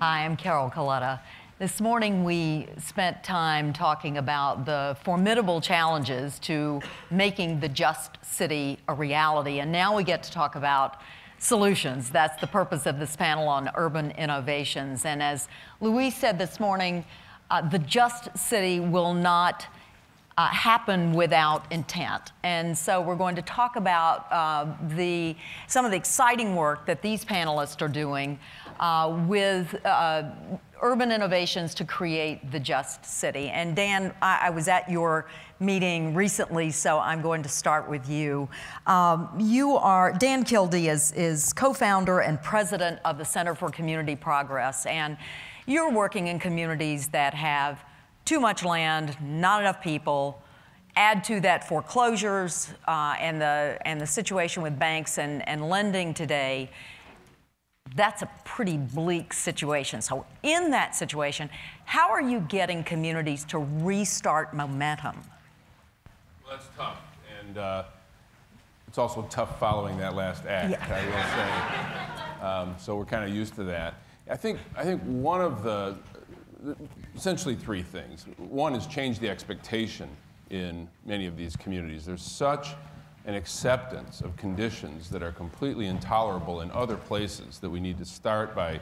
Hi, I'm Carol Coletta. This morning we spent time talking about the formidable challenges to making the Just City a reality, and now we get to talk about solutions. That's the purpose of this panel on urban innovations. And as Louise said this morning, the Just City will not happen without intent. And so we're going to talk about some of the exciting work that these panelists are doing with urban innovations to create the Just City. And Dan, I was at your meeting recently, so I'm going to start with you. Dan Kildee is co-founder and president of the Center for Community Progress, and you're working in communities that have too much land, not enough people. Add to that foreclosures and the situation with banks and lending today. That's a pretty bleak situation. So in that situation, how are you getting communities to restart momentum? Well, that's tough, and it's also tough following that last act, yeah. I will say. So we're kind of used to that. I think one of essentially three things. One is change the expectation in many of these communities. There's such an acceptance of conditions that are completely intolerable in other places that we need to start by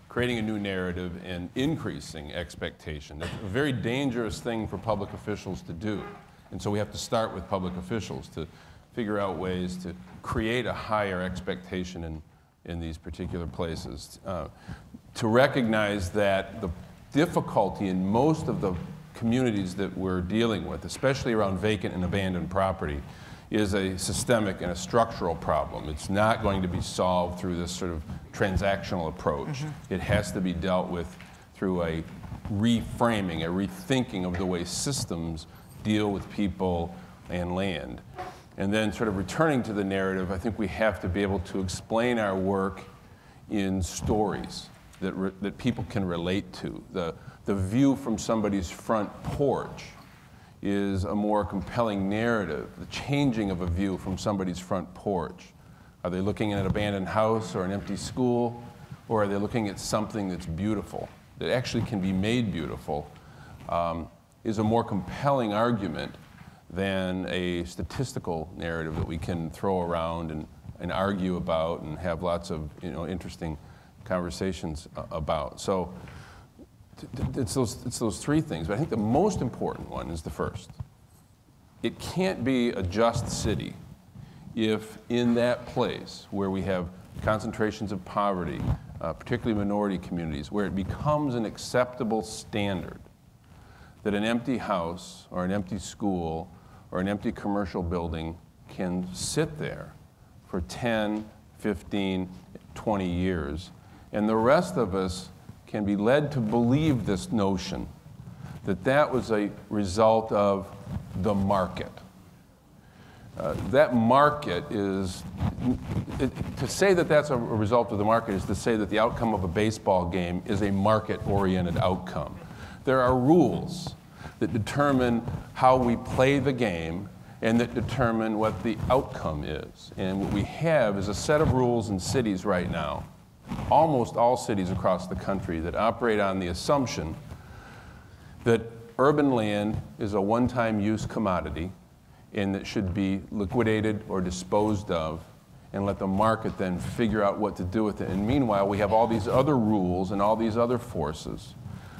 creating a new narrative and increasing expectation. That's a very dangerous thing for public officials to do. And so we have to start with public officials to figure out ways to create a higher expectation in these particular places. To recognize that the difficulty in most of the communities that we're dealing with, especially around vacant and abandoned property, is a systemic and a structural problem. It's not going to be solved through this sort of transactional approach. Mm-hmm. It has to be dealt with through a reframing, a rethinking of the way systems deal with people and land. And then sort of returning to the narrative, I think we have to be able to explain our work in stories that people can relate to. The view from somebody's front porch is a more compelling narrative, the changing of a view from somebody's front porch. Are they looking at an abandoned house or an empty school, or are they looking at something that's beautiful, that actually can be made beautiful, is a more compelling argument than a statistical narrative that we can throw around and argue about and have lots of interesting conversations about. So it's those three things, but I think the most important one is the first. It can't be a just city if in that place where we have concentrations of poverty, particularly minority communities, where it becomes an acceptable standard that an empty house or an empty school or an empty commercial building can sit there for 10, 15, 20 years, and the rest of us can be led to believe this notion that that was a result of the market. That market is, to say that that's a result of the market is to say that the outcome of a baseball game is a market-oriented outcome. There are rules that determine how we play the game and that determine what the outcome is. And what we have is a set of rules in cities right now, almost all cities across the country, that operate on the assumption that urban land is a one-time use commodity and that should be liquidated or disposed of, and let the market then figure out what to do with it. And meanwhile, we have all these other rules and all these other forces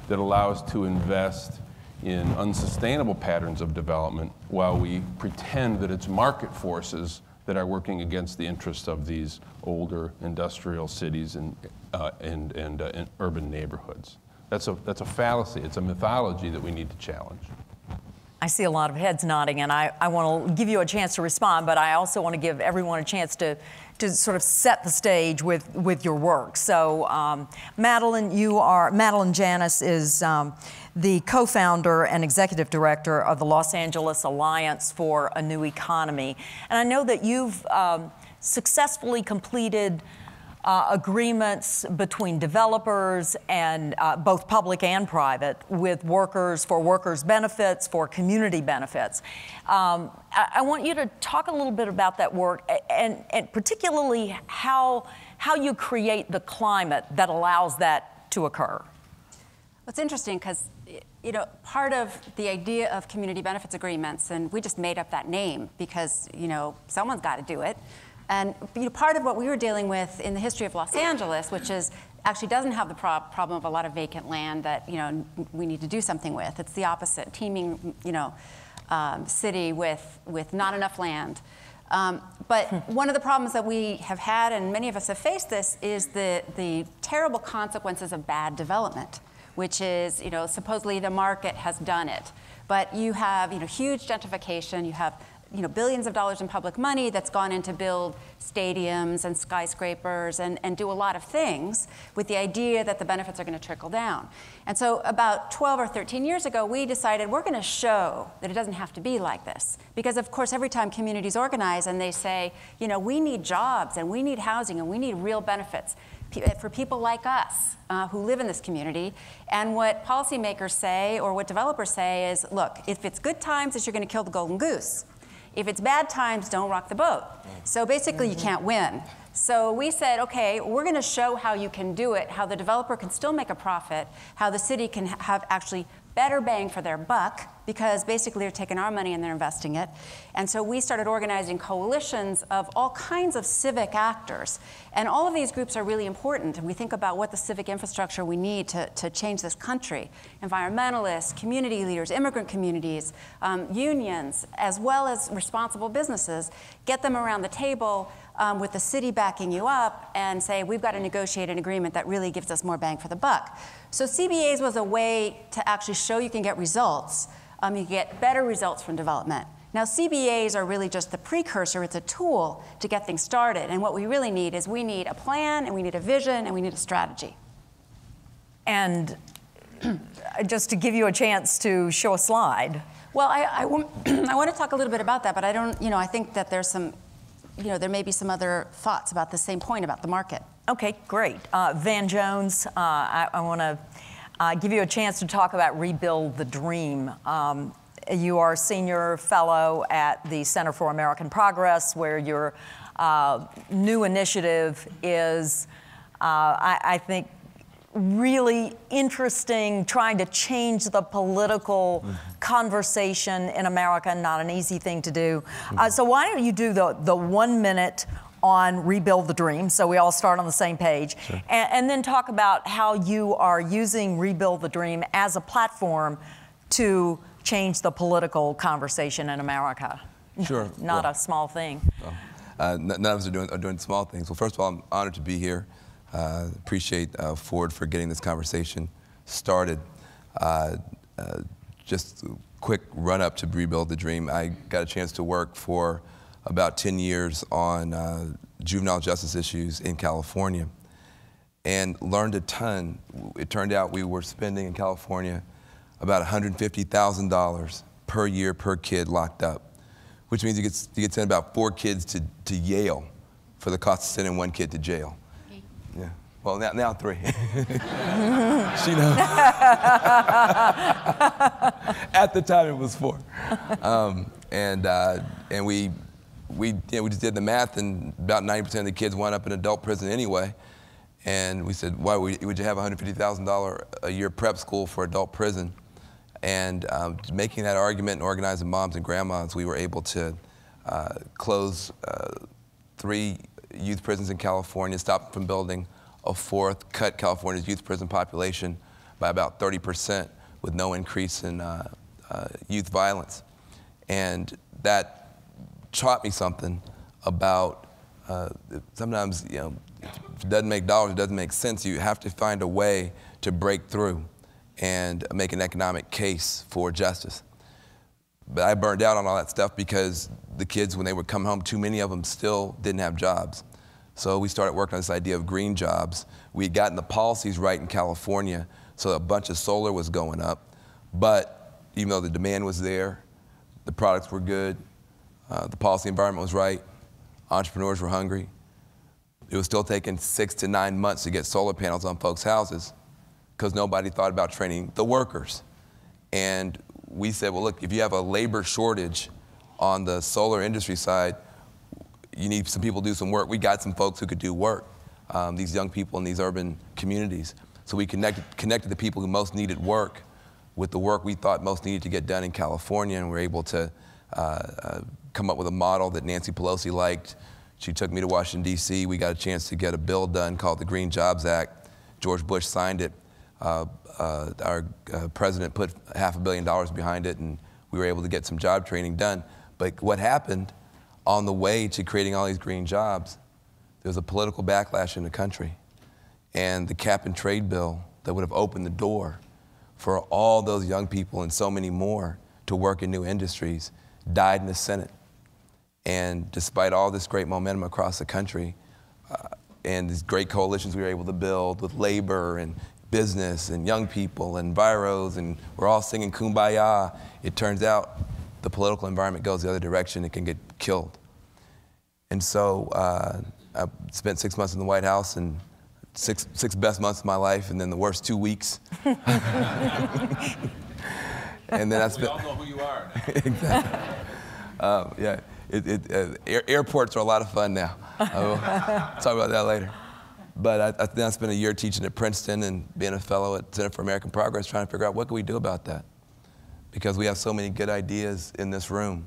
that allow us to invest in unsustainable patterns of development while we pretend that it's market forces that are working against the interests of these older industrial cities and urban neighborhoods. That's a fallacy. It's a mythology that we need to challenge. I see a lot of heads nodding, and I want to give you a chance to respond, but I also want to give everyone a chance to sort of set the stage with your work. So Madeline Janis is the co-founder and executive director of the Los Angeles Alliance for a New Economy. And I know that you've successfully completed agreements between developers and both public and private with workers for workers' benefits, for community benefits. I want you to talk a little bit about that work and particularly how you create the climate that allows that to occur? It's interesting because, you know, part of the idea of community benefits agreements, and we just made up that name because, you know, someone's got to do it. And, you know, part of what we were dealing with in the history of Los Angeles, which is actually doesn't have the problem of a lot of vacant land that, you know, we need to do something with. It's the opposite, teeming, you know, city with not enough land. But one of the problems that we have had, and many of us have faced this, is the terrible consequences of bad development, which is, you know, supposedly the market has done it. But you have, you know, huge gentrification, you have, you know, billions of dollars in public money that's gone in to build stadiums and skyscrapers and do a lot of things with the idea that the benefits are going to trickle down. And so about 12 or 13 years ago, we decided we're going to show that it doesn't have to be like this. Because, of course, every time communities organize and they say, you know, we need jobs and we need housing and we need real benefits for people like us who live in this community. And what policymakers say or what developers say is, look, if it's good times, you're going to kill the golden goose. If it's bad times, don't rock the boat. So basically, you can't win. So we said, okay, we're going to show how you can do it, how the developer can still make a profit, how the city can have actually better bang for their buck, because basically they're taking our money and they're investing it. And so we started organizing coalitions of all kinds of civic actors. And all of these groups are really important. And we think about what the civic infrastructure we need to change this country. Environmentalists, community leaders, immigrant communities, unions, as well as responsible businesses. Get them around the table with the city backing you up and say, we've got to negotiate an agreement that really gives us more bang for the buck. So CBAs was a way to actually show you can get results. You get better results from development. Now, CBAs are really just the precursor. It's a tool to get things started. And what we really need is we need a plan, and we need a vision, and we need a strategy. And just to give you a chance to show a slide. Well, I want to talk a little bit about that, but I don't, you know, I think that there's some, you know, there may be some other thoughts about the same point about the market. Okay, great. Van Jones, I want to give you a chance to talk about Rebuild the Dream. You are a senior fellow at the Center for American Progress, where your new initiative is, I think, really interesting, trying to change the political conversation in America, not an easy thing to do. So why don't you do the 1 minute on Rebuild the Dream, so we all start on the same page, sure. and then talk about how you are using Rebuild the Dream as a platform to change the political conversation in America. Sure. Not a small thing. None of us are doing small things. Well, first of all, I'm honored to be here. Appreciate Ford for getting this conversation started. Just a quick run-up to Rebuild the Dream. I got a chance to work for about 10 years on juvenile justice issues in California and learned a ton. It turned out we were spending in California about $150,000 per year per kid locked up, which means you could send about 4 kids to Yale for the cost of sending 1 kid to jail. Yeah. Well, now 3. She knows. At the time, it was 4. And we just did the math, and about 90% of the kids wound up in adult prison anyway. And we said, why would you have $150,000 a year prep school for adult prison? And making that argument and organizing moms and grandmas, we were able to close 3 youth prisons in California, stop them from building a 4th, cut California's youth prison population by about 30% with no increase in youth violence. And that taught me something about sometimes, you know, if it doesn't make dollars, it doesn't make sense. You have to find a way to break through and make an economic case for justice. But I burned out on all that stuff because the kids, when they would come home, too many of them still didn't have jobs. So we started working on this idea of green jobs. We had gotten the policies right in California, so a bunch of solar was going up. But even though the demand was there, the products were good, the policy environment was right, entrepreneurs were hungry, it was still taking 6 to 9 months to get solar panels on folks' houses because nobody thought about training the workers. And we said, well, look, if you have a labor shortage on the solar industry side, you need some people to do some work. We got some folks who could do work, these young people in these urban communities. So we connected the people who most needed work with the work we thought most needed to get done in California, and we're able to come up with a model that Nancy Pelosi liked. She took me to Washington, D.C. We got a chance to get a bill done called the Green Jobs Act. George Bush signed it. Our president put $500 million behind it, and we were able to get some job training done. But what happened on the way to creating all these green jobs, there was a political backlash in the country. And the cap and trade bill that would have opened the door for all those young people and so many more to work in new industries died in the Senate. And despite all this great momentum across the country and these great coalitions we were able to build with labor and business and young people and enviros, and we're all singing Kumbaya, it turns out the political environment goes the other direction. It can get killed. And so I spent 6 months in the White House, and six best months of my life, and then the worst 2 weeks. And then I spent. We all know who you are now. Exactly. Yeah. Airports are a lot of fun now. I'll talk about that later. But then I spent a year teaching at Princeton and being a fellow at Center for American Progress, trying to figure out what can we do about that. Because we have so many good ideas in this room,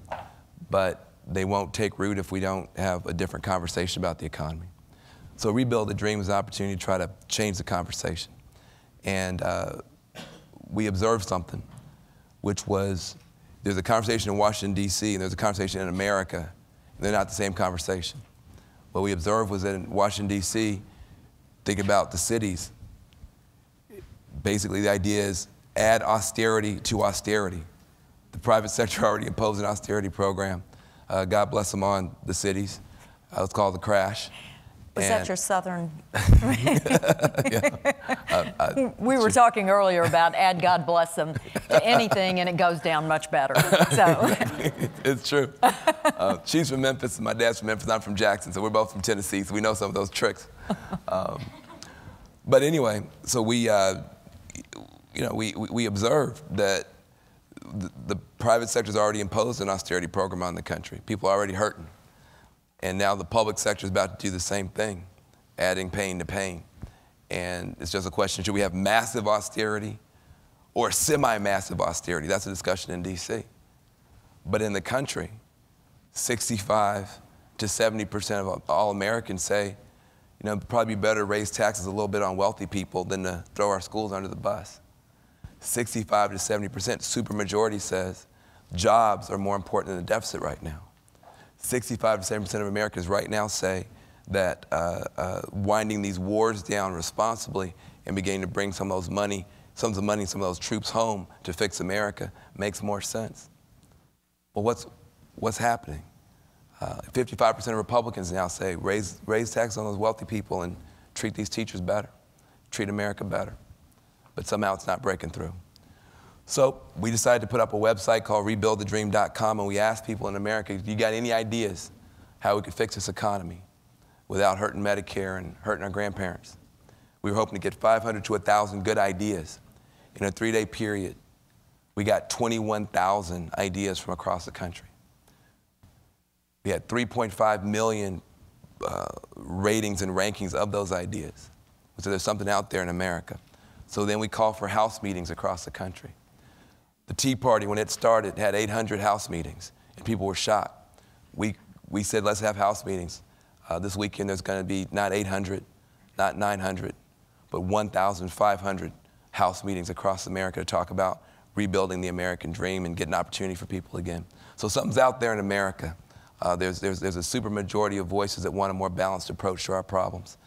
but they won't take root if we don't have a different conversation about the economy. So Rebuild the Dream is an opportunity to try to change the conversation. And we observed something, which was there's a conversation in Washington, D.C., and there's a conversation in America, and they're not the same conversation. What we observed was that in Washington, D.C., think about the cities. Basically, the idea is add austerity to austerity. The private sector already imposed an austerity program. God bless them on the cities. Let's call it the crash. Was that your Southern? We were talking earlier about add God bless them to anything, and it goes down much better. So. It's true. She's from Memphis, and my dad's from Memphis. I'm from Jackson, so we're both from Tennessee, so we know some of those tricks. But anyway, so we observed that the private sector's already imposed an austerity program on the country. People are already hurting. And now the public sector is about to do the same thing, adding pain to pain. And it's just a question, should we have massive austerity or semi-massive austerity? That's a discussion in D.C. But in the country, 65 to 70% of all Americans say, it'd probably be better to raise taxes a little bit on wealthy people than to throw our schools under the bus. 65 to 70%, supermajority says jobs are more important than the deficit right now. 65 to 70% of Americans right now say that winding these wars down responsibly and beginning to bring some of the money, some of those troops home to fix America makes more sense. Well, what's happening? 55% of Republicans now say raise taxes on those wealthy people and treat these teachers better, treat America better. But somehow it's not breaking through. So we decided to put up a website called rebuildthedream.com, and we asked people in America, you got any ideas how we could fix this economy without hurting Medicare and hurting our grandparents? We were hoping to get 500 to 1,000 good ideas. In a 3-day period, we got 21,000 ideas from across the country. We had 3.5 million ratings and rankings of those ideas. So there's something out there in America. So then we called for house meetings across the country. The Tea Party, when it started, had 800 house meetings, and people were shocked. We said, let's have house meetings. This weekend there's going to be not 800, not 900, but 1,500 house meetings across America to talk about rebuilding the American dream and getting opportunity for people again. So something's out there in America. There's a super majority of voices that want a more balanced approach to our problems.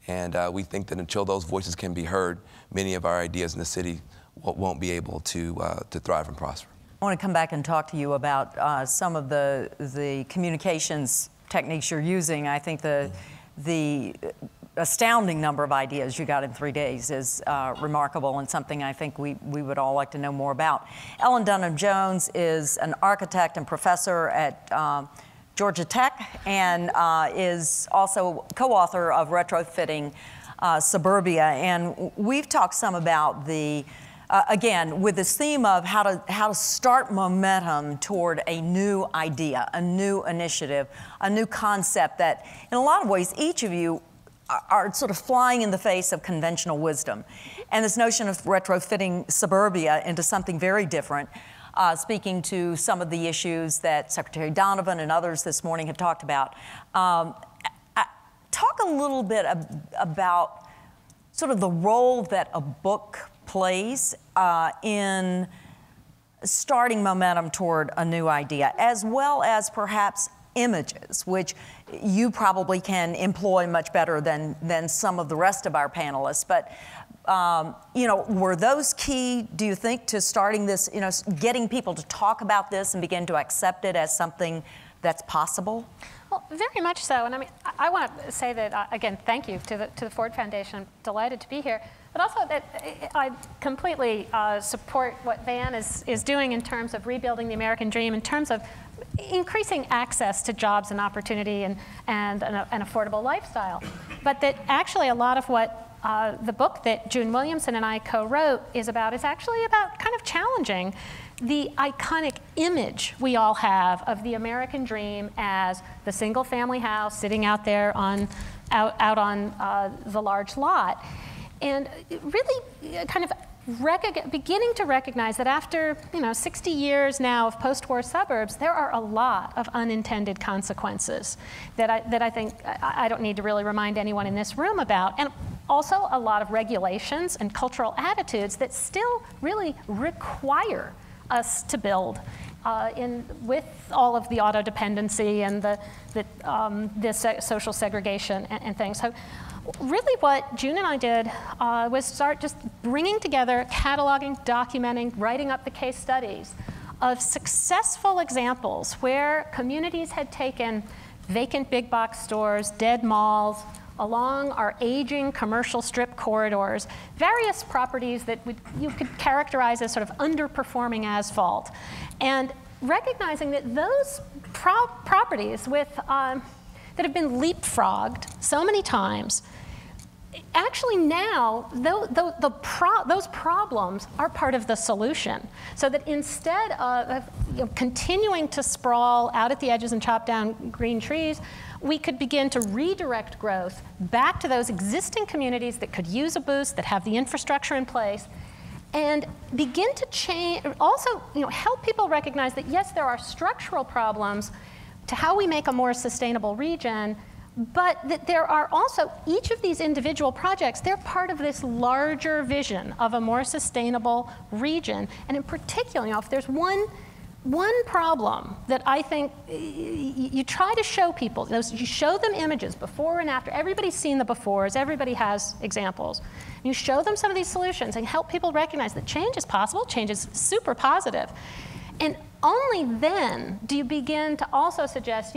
And we think that until those voices can be heard, many of our ideas in the city won't be able to thrive and prosper. I want to come back and talk to you about some of the communications techniques you're using. I think the astounding number of ideas you got in 3 days is remarkable and something I think we would all like to know more about. Ellen Dunham Jones is an architect and professor at Georgia Tech and is also co-author of Retrofitting Suburbia. And we've talked some about the again, with this theme of how to start momentum toward a new idea, a new initiative, a new concept that, in a lot of ways, each of you are sort of flying in the face of conventional wisdom. And this notion of retrofitting suburbia into something very different, speaking to some of the issues that Secretary Donovan and others this morning have talked about. Talk a little bit about sort of the role that a book plays in starting momentum toward a new idea, as well as perhaps images, which you probably can employ much better than some of the rest of our panelists. But you know, were those key, do you think, to starting this, you know, getting people to talk about this and begin to accept it as something that's possible? Well, very much so. And I mean, I want to say that, again, thank you to the Ford Foundation. I'm delighted to be here. But also that I completely support what Van is doing in terms of rebuilding the American dream, in terms of increasing access to jobs and opportunity and an affordable lifestyle. But that actually a lot of what the book that June Williamson and I co-wrote is actually about kind of challenging the iconic image we all have of the American dream as the single family house sitting out there out on the large lot. And really kind of beginning to recognize that after 60 years now of post-war suburbs, there are a lot of unintended consequences that I think I don't need to really remind anyone in this room about, and also a lot of regulations and cultural attitudes that still really require us to build with all of the auto dependency and this social segregation and things. So really what June and I did was start just bringing together, cataloging, documenting, writing up the case studies of successful examples where communities had taken vacant big box stores, dead malls, along our aging commercial strip corridors, various properties that you could characterize as sort of underperforming asphalt, and recognizing that those properties that have been leapfrogged so many times, actually now those problems are part of the solution. So that instead of continuing to sprawl out at the edges and chop down green trees, we could begin to redirect growth back to those existing communities that could use a boost, that have the infrastructure in place, and begin to change, also help people recognize that yes, there are structural problems to how we make a more sustainable region, but that there are also, each of these individual projects, they're part of this larger vision of a more sustainable region. And in particular, if there's one problem that I think you try to show people, you show them images before and after. Everybody's seen the befores, everybody has examples. You show them some of these solutions and help people recognize that change is possible, change is super positive. And only then do you begin to also suggest,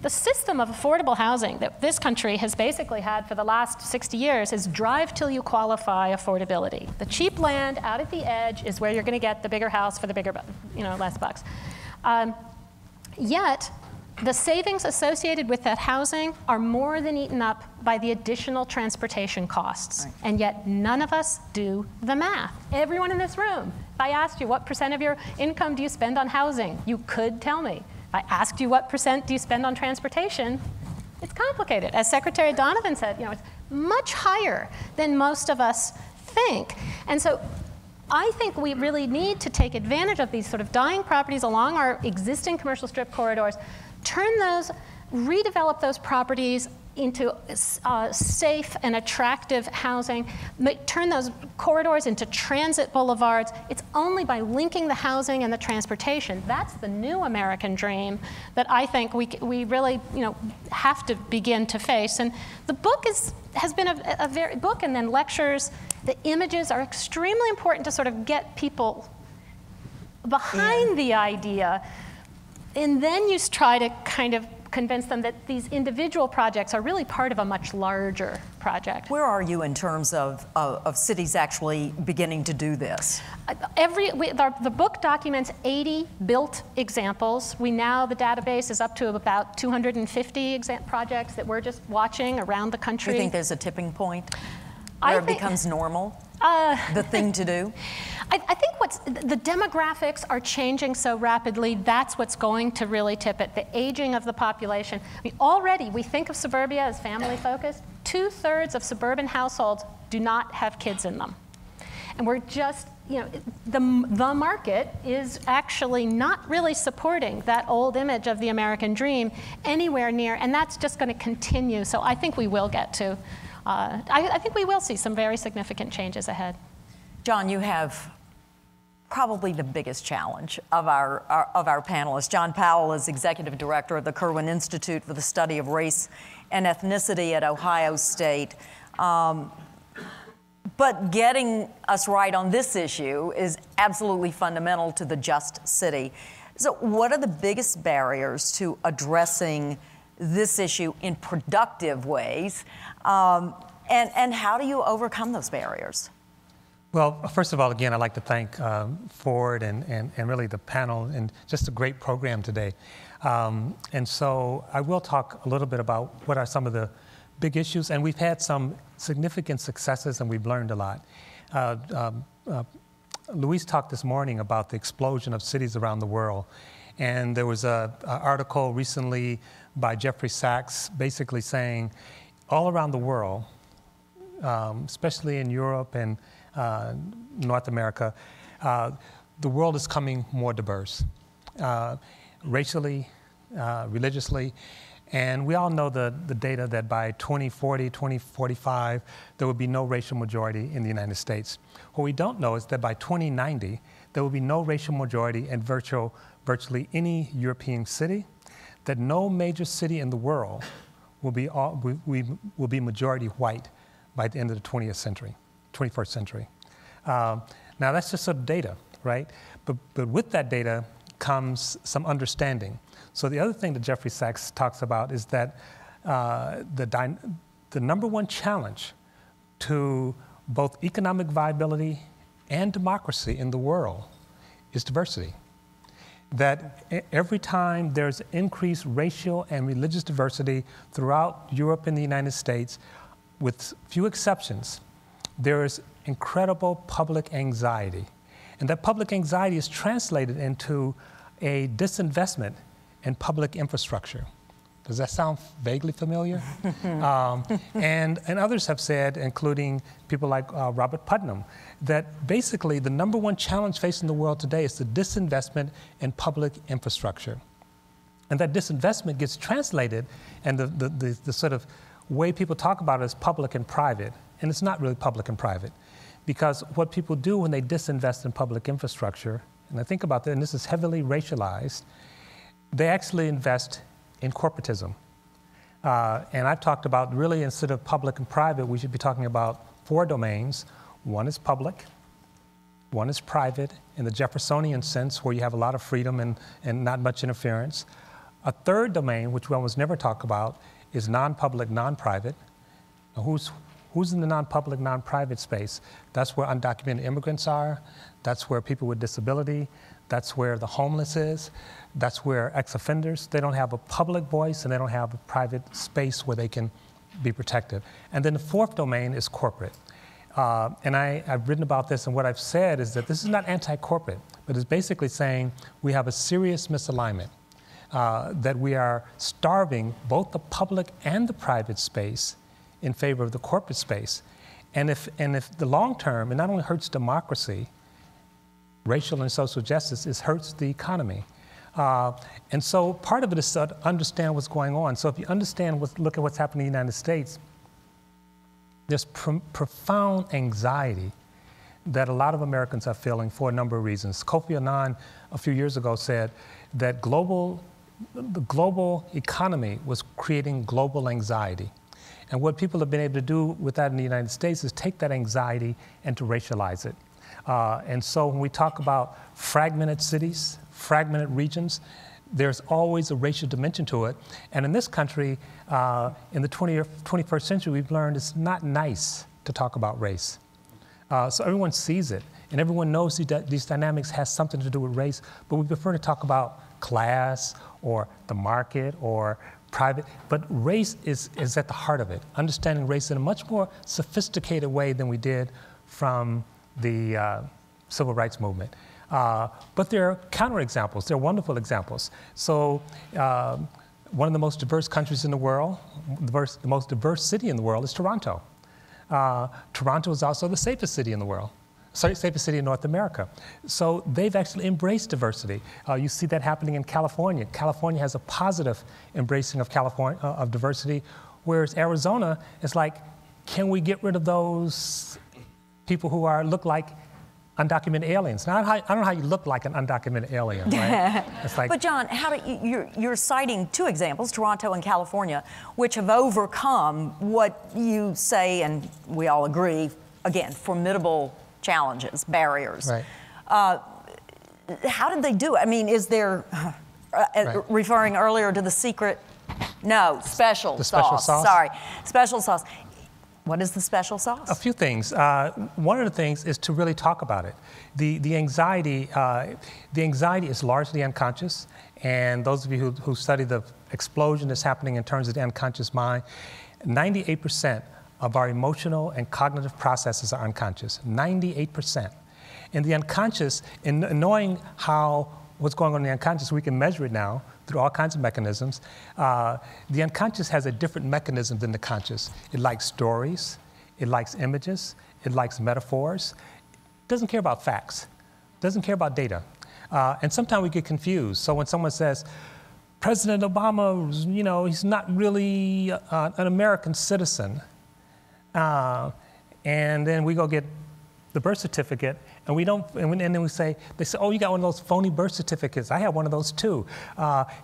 the system of affordable housing that this country has basically had for the last 60 years is drive till you qualify affordability. The cheap land out at the edge is where you're going to get the bigger house for the bigger, less bucks. Yet, the savings associated with that housing are more than eaten up by the additional transportation costs. Right. And yet, none of us do the math. Everyone in this room, if I asked you what % of your income do you spend on housing, you could tell me. If I asked you what % do you spend on transportation, it's complicated. As Secretary Donovan said, it's much higher than most of us think. And so I think we really need to take advantage of these sort of dying properties along our existing commercial strip corridors, redevelop those properties into safe and attractive housing, turn those corridors into transit boulevards. It's only by linking the housing and the transportation, that's the new American dream that I think we really have to begin to face. And the book has been a very book, and then lectures. The images are extremely important to sort of get people behind the idea, and then you try to kind of convince them that these individual projects are really part of a much larger project. Where are you in terms of cities actually beginning to do this? The book documents 80 built examples. The database is up to about 250 projects that we're just watching around the country. Do you think there's a tipping point where it becomes normal, the thing to do? I think the demographics are changing so rapidly, that's what's going to really tip it, the aging of the population. Already, we think of suburbia as family-focused. 2/3 of suburban households do not have kids in them. And we're just, you know, the market is actually not really supporting that old image of the American dream anywhere near, and that's just going to continue. So I think we will get to, I think we will see some very significant changes ahead. John, you have probably the biggest challenge of our panelists. John Powell is Executive Director of the Kirwan Institute for the Study of Race and Ethnicity at Ohio State. But getting us right on this issue is absolutely fundamental to the just city. So what are the biggest barriers to addressing this issue in productive ways? And how do you overcome those barriers? Well, first of all, again, I'd like to thank Ford and really the panel, and just a great program today. And so I will talk a little bit about what are some of the big issues, and we've had some significant successes and we've learned a lot. Luis talked this morning about the explosion of cities around the world, and there was an article recently by Jeffrey Sachs basically saying all around the world, especially in Europe and North America, the world is coming more diverse, racially, religiously, and we all know the data that by 2040, 2045, there will be no racial majority in the United States. What we don't know is that by 2090, there will be no racial majority in virtually any European city, that no major city in the world will be majority white by the end of the 21st century. Now that's just sort of data, right? But with that data comes some understanding. So the other thing that Jeffrey Sachs talks about is that the number one challenge to both economic viability and democracy in the world is diversity. That every time there's increased racial and religious diversity throughout Europe and the United States, with few exceptions, there is incredible public anxiety. And that public anxiety is translated into a disinvestment in public infrastructure. Does that sound vaguely familiar? And others have said, including people like Robert Putnam, that basically the number one challenge facing the world today is the disinvestment in public infrastructure. And that disinvestment gets translated, and the sort of way people talk about it is public and private, and it's not really public and private. Because what people do when they disinvest in public infrastructure, and I think about that, and this is heavily racialized, they actually invest in corporatism. And I've talked about really, instead of public and private, we should be talking about 4 domains. One is public, one is private, in the Jeffersonian sense, where you have a lot of freedom and not much interference. A third domain, which we almost never talk about, is non-public, non-private. Now, who's in the non-public, non-private space? That's where undocumented immigrants are. That's where people with disability. That's where the homeless is. That's where ex-offenders, they don't have a public voice and they don't have a private space where they can be protected. And then the 4th domain is corporate. And I've written about this, and what I've said is that this is not anti-corporate, but it's basically saying we have a serious misalignment, that we are starving both the public and the private space in favor of the corporate space. And if the long term, it not only hurts democracy, racial and social justice, it hurts the economy. And so part of it is to understand what's going on. So if you understand, look at what's happening in the United States, there's profound anxiety that a lot of Americans are feeling for a number of reasons. Kofi Annan a few years ago said that the global economy was creating global anxiety. And what people have been able to do with that in the United States is take that anxiety and to racialize it. And so when we talk about fragmented cities, fragmented regions, there's always a racial dimension to it. And in this country, in the 21st century, we've learned it's not nice to talk about race. So everyone sees it, and everyone knows these dynamics has something to do with race, but we prefer to talk about class or the market or private, but race is at the heart of it, understanding race in a much more sophisticated way than we did from the civil rights movement. But there are counterexamples, there are wonderful examples. So one of the most diverse countries in the world, the most diverse city in the world is Toronto. Toronto is also the safest city in the world. Safest city in North America. So they've actually embraced diversity. You see that happening in California. California has a positive embracing of diversity, whereas Arizona is like, can we get rid of those people who look like undocumented aliens? Now, I don't know how you look like an undocumented alien, right? It's like, but John, you're citing two examples, Toronto and California, which have overcome what you say, and we all agree, again, formidable challenges, barriers. Right. How did they do it? I mean, is there, referring earlier to the secret, special sauce. Special sauce? Sorry, special sauce. What is the special sauce? A few things. One of the things is to really talk about it. The anxiety is largely unconscious, and those of you who study the explosion that's happening in terms of the unconscious mind, 98% of our emotional and cognitive processes are unconscious, 98%. And the unconscious, in knowing what's going on in the unconscious, we can measure it now through all kinds of mechanisms. The unconscious has a different mechanism than the conscious. It likes stories, it likes images, it likes metaphors. It doesn't care about facts, doesn't care about data. And sometimes we get confused. So when someone says, President Obama, he's not really an American citizen, and then we go get the birth certificate, and then we say, they say, oh, you got one of those phony birth certificates. I have one of those too.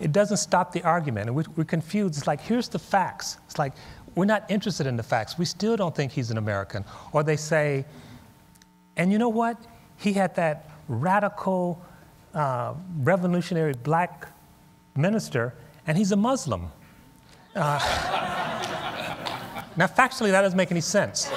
It doesn't stop the argument, and we're confused. It's like, here's the facts. It's like, we're not interested in the facts. We still don't think he's an American. Or they say, and you know what? He had that radical, revolutionary black minister, and he's a Muslim. Now, factually, that doesn't make any sense.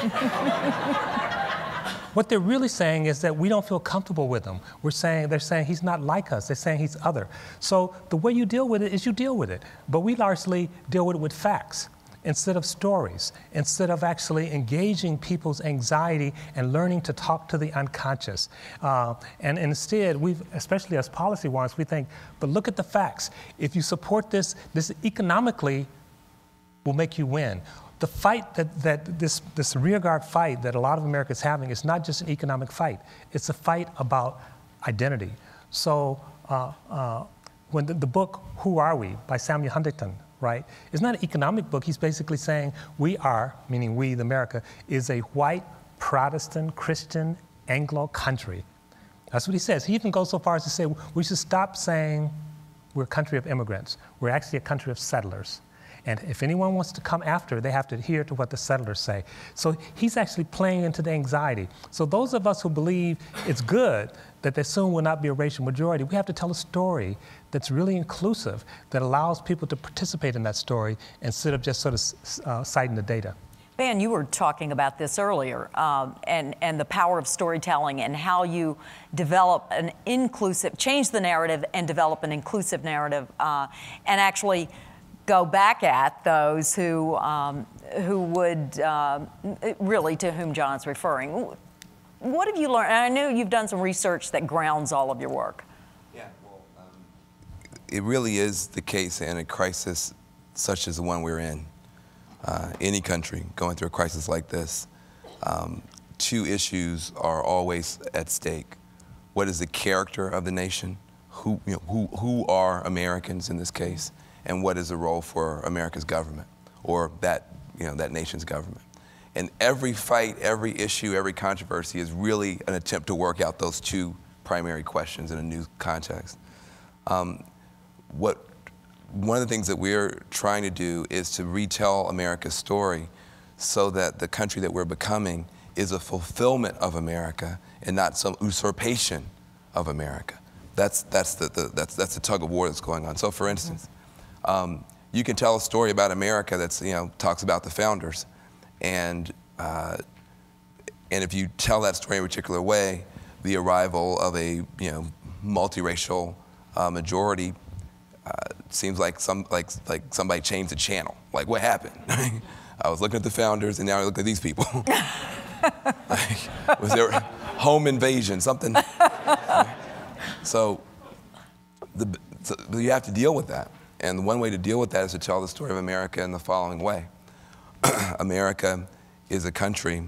What they're really saying is that we don't feel comfortable with him. They're saying he's not like us. They're saying he's other. So the way you deal with it is you deal with it. But we largely deal with it with facts instead of stories, instead of actually engaging people's anxiety and learning to talk to the unconscious. And instead, especially as policy wonks, we think, but look at the facts. If you support this economically will make you win. The fight this rearguard fight that a lot of America is having is not just an economic fight. It's a fight about identity. So when the book Who Are We by Samuel Huntington, right, is not an economic book. He's basically saying we are, meaning we, America, is a white, Protestant, Christian, Anglo country. That's what he says. He even goes so far as to say we should stop saying we're a country of immigrants. We're actually a country of settlers. And if anyone wants to come after, they have to adhere to what the settlers say. So he's actually playing into the anxiety. So those of us who believe it's good that there soon will not be a racial majority, we have to tell a story that's really inclusive, that allows people to participate in that story instead of just sort of citing the data. Ben, you were talking about this earlier, and the power of storytelling and how you develop change the narrative and develop an inclusive narrative, and actually go back at those who would really, to whom John's referring. What have you learned? And I know you've done some research that grounds all of your work. Yeah, well, it really is the case in a crisis such as the one we're in. Any country going through a crisis like this, two issues are always at stake. What is the character of the nation? Who are Americans in this case? And what is the role for America's government, or that nation's government? And every fight, every issue, every controversy is really an attempt to work out those two primary questions in a new context. One of the things that we're trying to do is to retell America's story so that the country that we're becoming is a fulfillment of America and not some usurpation of America. That's the tug of war that's going on. So for instance, you can tell a story about America that's, talks about the founders. And if you tell that story in a particular way, the arrival of a multiracial majority seems like somebody changed the channel. Like, what happened? I was looking at the founders, and now I look at these people. Was there a home invasion? Something? So you have to deal with that. And one way to deal with that is to tell the story of America in the following way. America is a country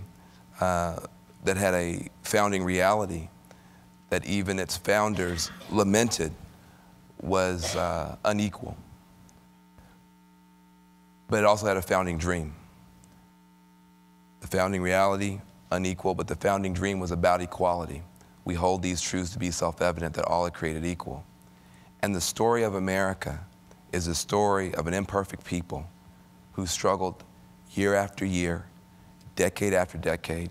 that had a founding reality that even its founders lamented was unequal. But it also had a founding dream. The founding reality, unequal, but the founding dream was about equality. We hold these truths to be self-evident, that all are created equal. And the story of America is the story of an imperfect people who struggled year after year, decade after decade,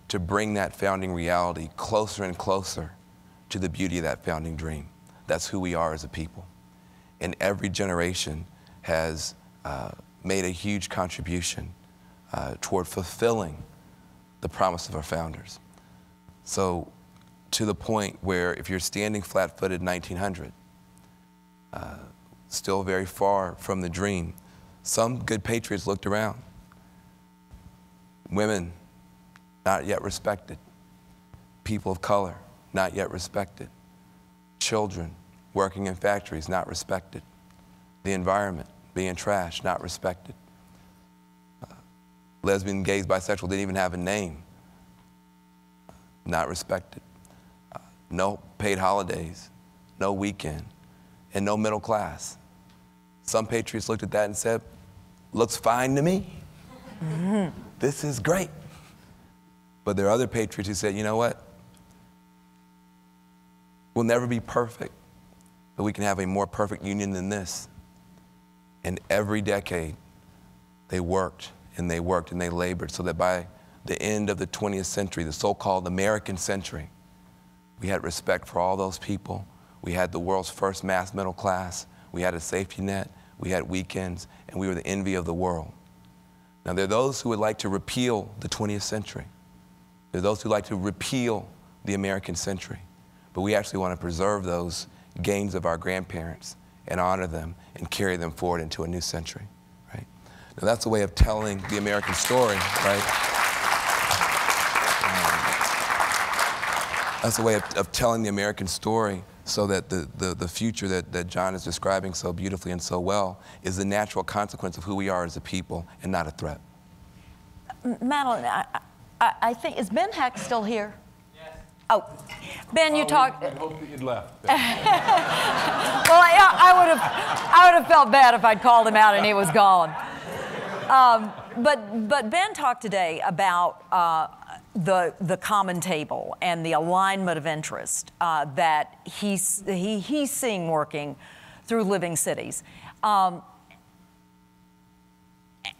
to bring that founding reality closer and closer to the beauty of that founding dream. That's who we are as a people. And every generation has made a huge contribution toward fulfilling the promise of our founders. So to the point where if you're standing flat-footed in 1900, still very far from the dream, some good patriots looked around. Women, not yet respected. People of color, not yet respected. Children working in factories, not respected. The environment, being trashed, not respected. Lesbian, gays, bisexual didn't even have a name, not respected. No paid holidays, no weekend, and no middle class. Some patriots looked at that and said, looks fine to me. Mm-hmm. This is great. But there are other patriots who said, you know what? We'll never be perfect, but we can have a more perfect union than this. And every decade, they worked and they worked and they labored so that by the end of the 20th century, the so-called American century, we had respect for all those people. We had the world's first mass middle class. We had a safety net. We had weekends, and we were the envy of the world. Now, there are those who would like to repeal the 20th century. There are those who like to repeal the American century. But we actually want to preserve those gains of our grandparents and honor them and carry them forward into a new century, right? Now, that's a way of telling the American story, right? That's a way of telling the American story so that the future that John is describing so beautifully and so well is the natural consequence of who we are as a people and not a threat. Madeline, I think, is Ben Heck still here? Yes. Oh, Ben, you talked. We hope that you'd left. Well, I would have felt bad if I'd called him out and he was gone. But Ben talked today about the common table and the alignment of interest that he's seeing working through Living Cities. And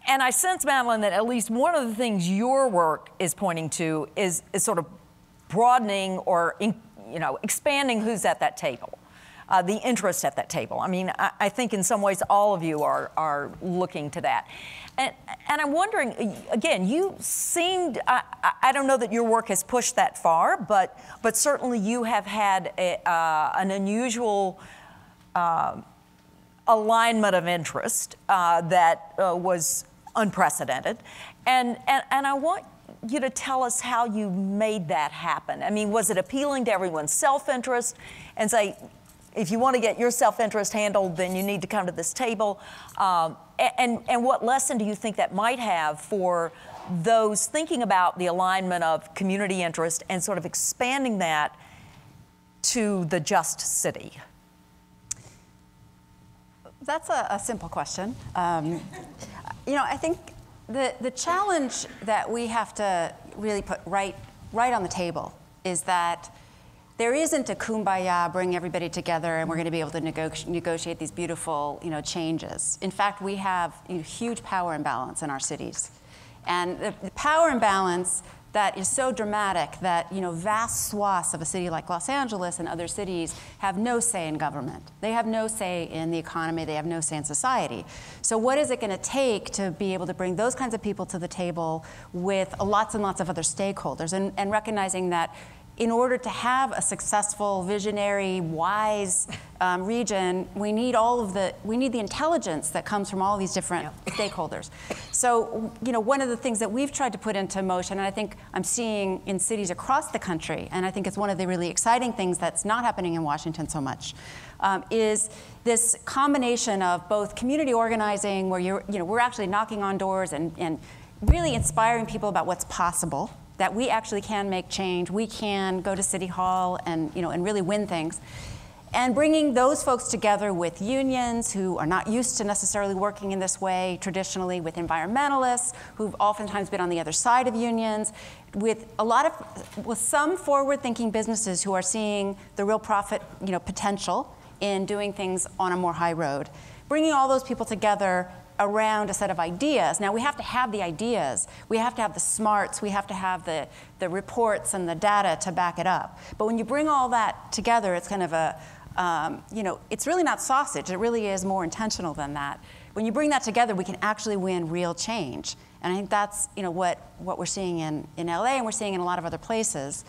I sense, Madeline, that at least one of the things your work is pointing to is sort of broadening or expanding who's at that table, the interest at that table. I mean, I think in some ways all of you are looking to that. And I'm wondering, again, you seemed, I don't know that your work has pushed that far, but certainly you have had an unusual alignment of interest that was unprecedented. And I want you to tell us how you made that happen. I mean, was it appealing to everyone's self-interest and say, if you want to get your self-interest handled, then you need to come to this table? And what lesson do you think that might have for those thinking about the alignment of community interest and sort of expanding that to the just city? That's a simple question. I think the challenge that we have to really put right on the table is that there isn't a kumbaya, bring everybody together, and we're going to be able to negotiate these beautiful, changes. In fact, we have huge power imbalance in our cities, and the power imbalance that is so dramatic that vast swaths of a city like Los Angeles and other cities have no say in government. They have no say in the economy. They have no say in society. So what is it going to take to be able to bring those kinds of people to the table with lots and lots of other stakeholders, and recognizing that in order to have a successful, visionary, wise region, we need the intelligence that comes from all these different stakeholders. So, one of the things that we've tried to put into motion, and I think I'm seeing in cities across the country, and I think it's one of the really exciting things that's not happening in Washington so much, is this combination of both community organizing, where we're actually knocking on doors and really inspiring people about what's possible, that we actually can make change, we can go to City Hall and really win things, and bringing those folks together with unions who are not used to necessarily working in this way traditionally, with environmentalists who've oftentimes been on the other side of unions, with some forward-thinking businesses who are seeing the real profit potential in doing things on a more high road. Bringing all those people together around a set of ideas. Now, we have to have the ideas. We have to have the smarts. We have to have the reports and the data to back it up. But when you bring all that together, it's kind of it's really not sausage. It really is more intentional than that. When you bring that together, we can actually win real change. And I think that's, what we're seeing in LA, and we're seeing in a lot of other places.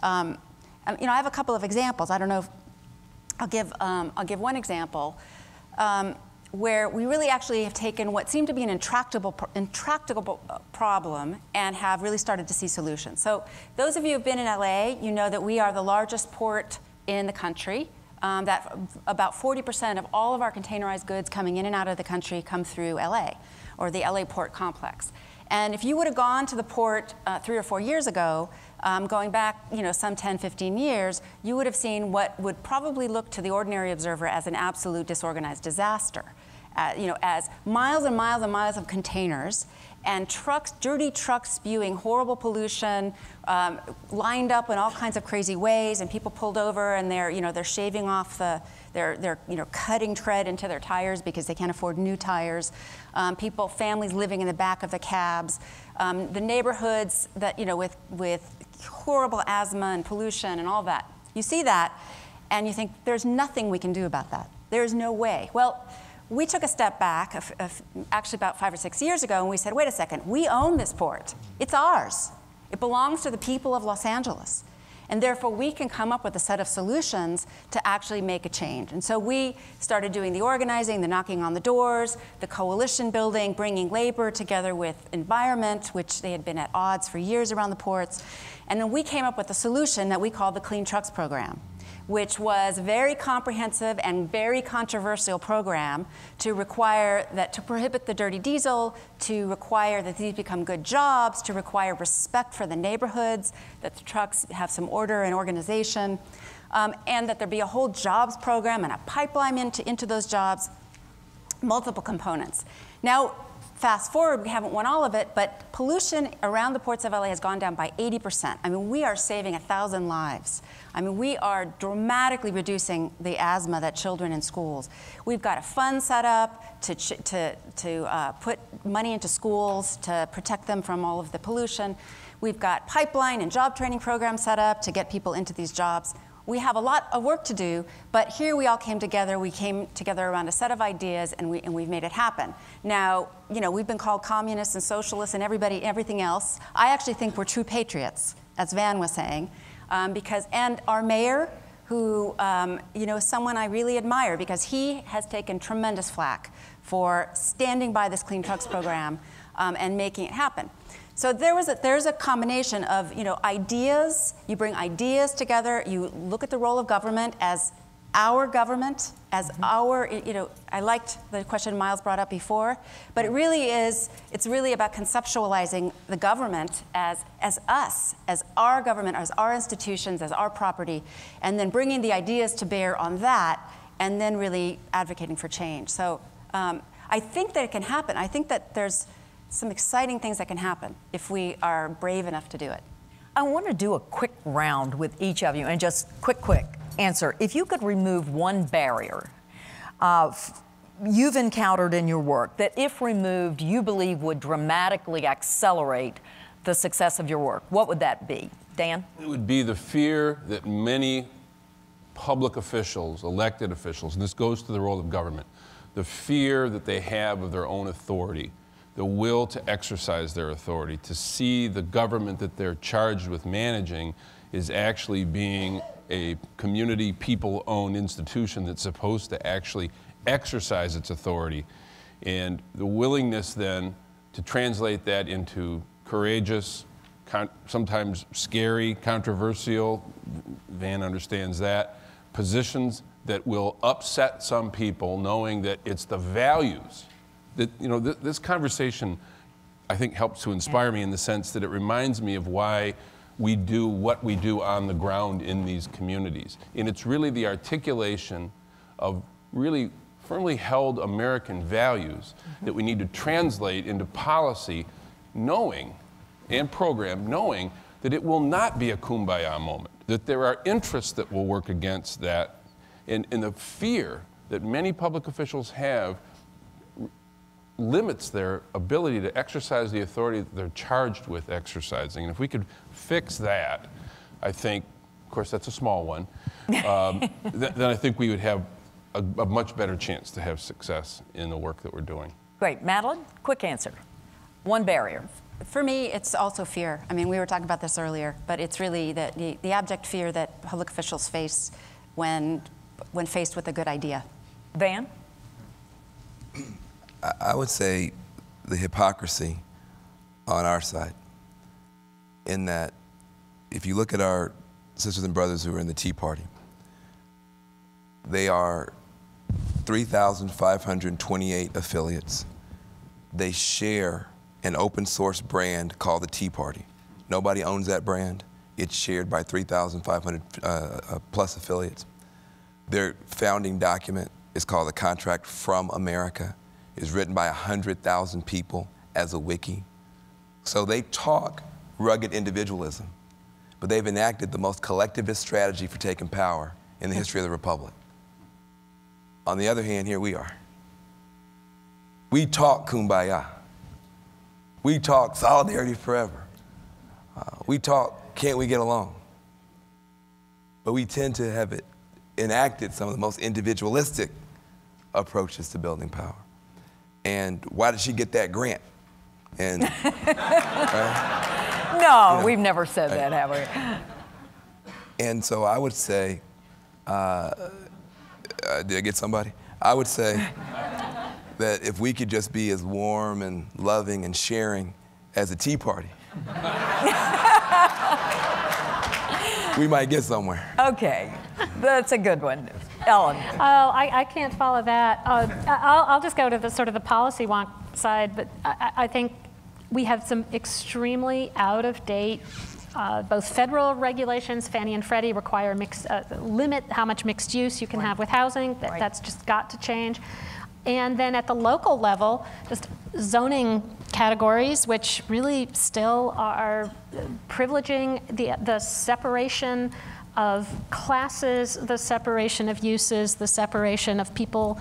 I have a couple of examples. I don't know if I'll give one example. Where we really actually have taken what seemed to be an intractable problem and have really started to see solutions. So those of you who've been in LA, you know that we are the largest port in the country, that about 40% of all of our containerized goods coming in and out of the country come through LA, or the LA Port Complex. And if you would have gone to the port 3 or 4 years ago, going back, some 10, 15 years, you would have seen what would probably look to the ordinary observer as an absolute disorganized disaster. As miles and miles and miles of containers and trucks, dirty trucks spewing horrible pollution, lined up in all kinds of crazy ways, and people pulled over and they're shaving off they're cutting tread into their tires because they can't afford new tires. Families living in the back of the cabs, the neighborhoods that with horrible asthma and pollution and all that. You see that, and you think there's nothing we can do about that. There's no way. Well, we took a step back, actually about 5 or 6 years ago, and we said, wait a second, we own this port. It's ours. It belongs to the people of Los Angeles. And therefore, we can come up with a set of solutions to actually make a change. And so we started doing the organizing, the knocking on the doors, the coalition building, bringing labor together with environment, which they had been at odds for years around the ports. And then we came up with a solution that we called the Clean Trucks Program, which was a very comprehensive and very controversial program to prohibit the dirty diesel, to require that these become good jobs, to require respect for the neighborhoods, that the trucks have some order and organization, and that there be a whole jobs program and a pipeline into those jobs, multiple components. Now, fast forward, we haven't won all of it, but pollution around the ports of LA has gone down by 80%. I mean, we are saving 1,000 lives. I mean, we are dramatically reducing the asthma that children in schools. We've got a fund set up to put money into schools to protect them from all of the pollution. We've got pipeline and job training programs set up to get people into these jobs. We have a lot of work to do, but here we all came together. We came together around a set of ideas, and we've made it happen. Now, we've been called communists and socialists and everything else. I actually think we're true patriots, as Van was saying, and our mayor, who is someone I really admire because he has taken tremendous flack for standing by this Clean Trucks program and making it happen. So there's a combination of ideas. You bring ideas together. You look at the role of government as our government, as our. I liked the question Miles brought up before, but it really is. It's really about conceptualizing the government as us, as our government, as our institutions, as our property, and then bringing the ideas to bear on that, and then really advocating for change. So I think that it can happen. I think that there's some exciting things that can happen if we are brave enough to do it. I want to do a quick round with each of you and just quick answer. If you could remove one barrier you've encountered in your work that if removed you believe would dramatically accelerate the success of your work, what would that be? Dan? It would be the fear that many public officials, elected officials, and this goes to the role of government, the fear that they have of their own authority, the will to exercise their authority, to see the government that they're charged with managing is actually being a community, people-owned institution that's supposed to actually exercise its authority. And the willingness then to translate that into courageous, sometimes scary, controversial, Van understands that, positions that will upset some people, knowing that it's the values that, you know, this conversation, I think, helps to inspire me in the sense that it reminds me of why we do what we do on the ground in these communities. And it's really the articulation of really firmly held American values that we need to translate into policy, knowing, and program, knowing that it will not be a kumbaya moment, that there are interests that will work against that, and the fear that many public officials have limits their ability to exercise the authority that they're charged with exercising. And if we could fix that, I think, of course, that's a small one, then I think we would have a much better chance to have success in the work that we're doing. Great. Madeline, quick answer. One barrier. For me, it's also fear. I mean, we were talking about this earlier, but it's really the abject fear that public officials face when faced with a good idea. Van? I would say the hypocrisy on our side, in that if you look at our sisters and brothers who are in the Tea Party, they are 3,528 affiliates. They share an open source brand called the Tea Party. Nobody owns that brand. It's shared by 3,500 plus affiliates. Their founding document is called the Contract from America. It's written by 100,000 people as a wiki. So they talk rugged individualism, but they've enacted the most collectivist strategy for taking power in the history of the Republic. On the other hand, here we are. We talk kumbaya. We talk solidarity forever. We talk, can't we get along? But we tend to have it enacted some of the most individualistic approaches to building power. And why did she get that grant? And right? No, You know, we've never said that, have we? And so I would say, did I get somebody? I would say that if we could just be as warm and loving and sharing as a Tea Party, we might get somewhere. Okay, that's a good one. Ellen? Oh, I can't follow that. I'll just go to the sort of the policy wonk side, but I think we have some extremely out-of-date, both federal regulations. Fannie and Freddie require limit how much mixed use you can have with housing. That's just got to change. And then at the local level, just zoning categories, which really still are privileging the separation of classes, the separation of uses, the separation of people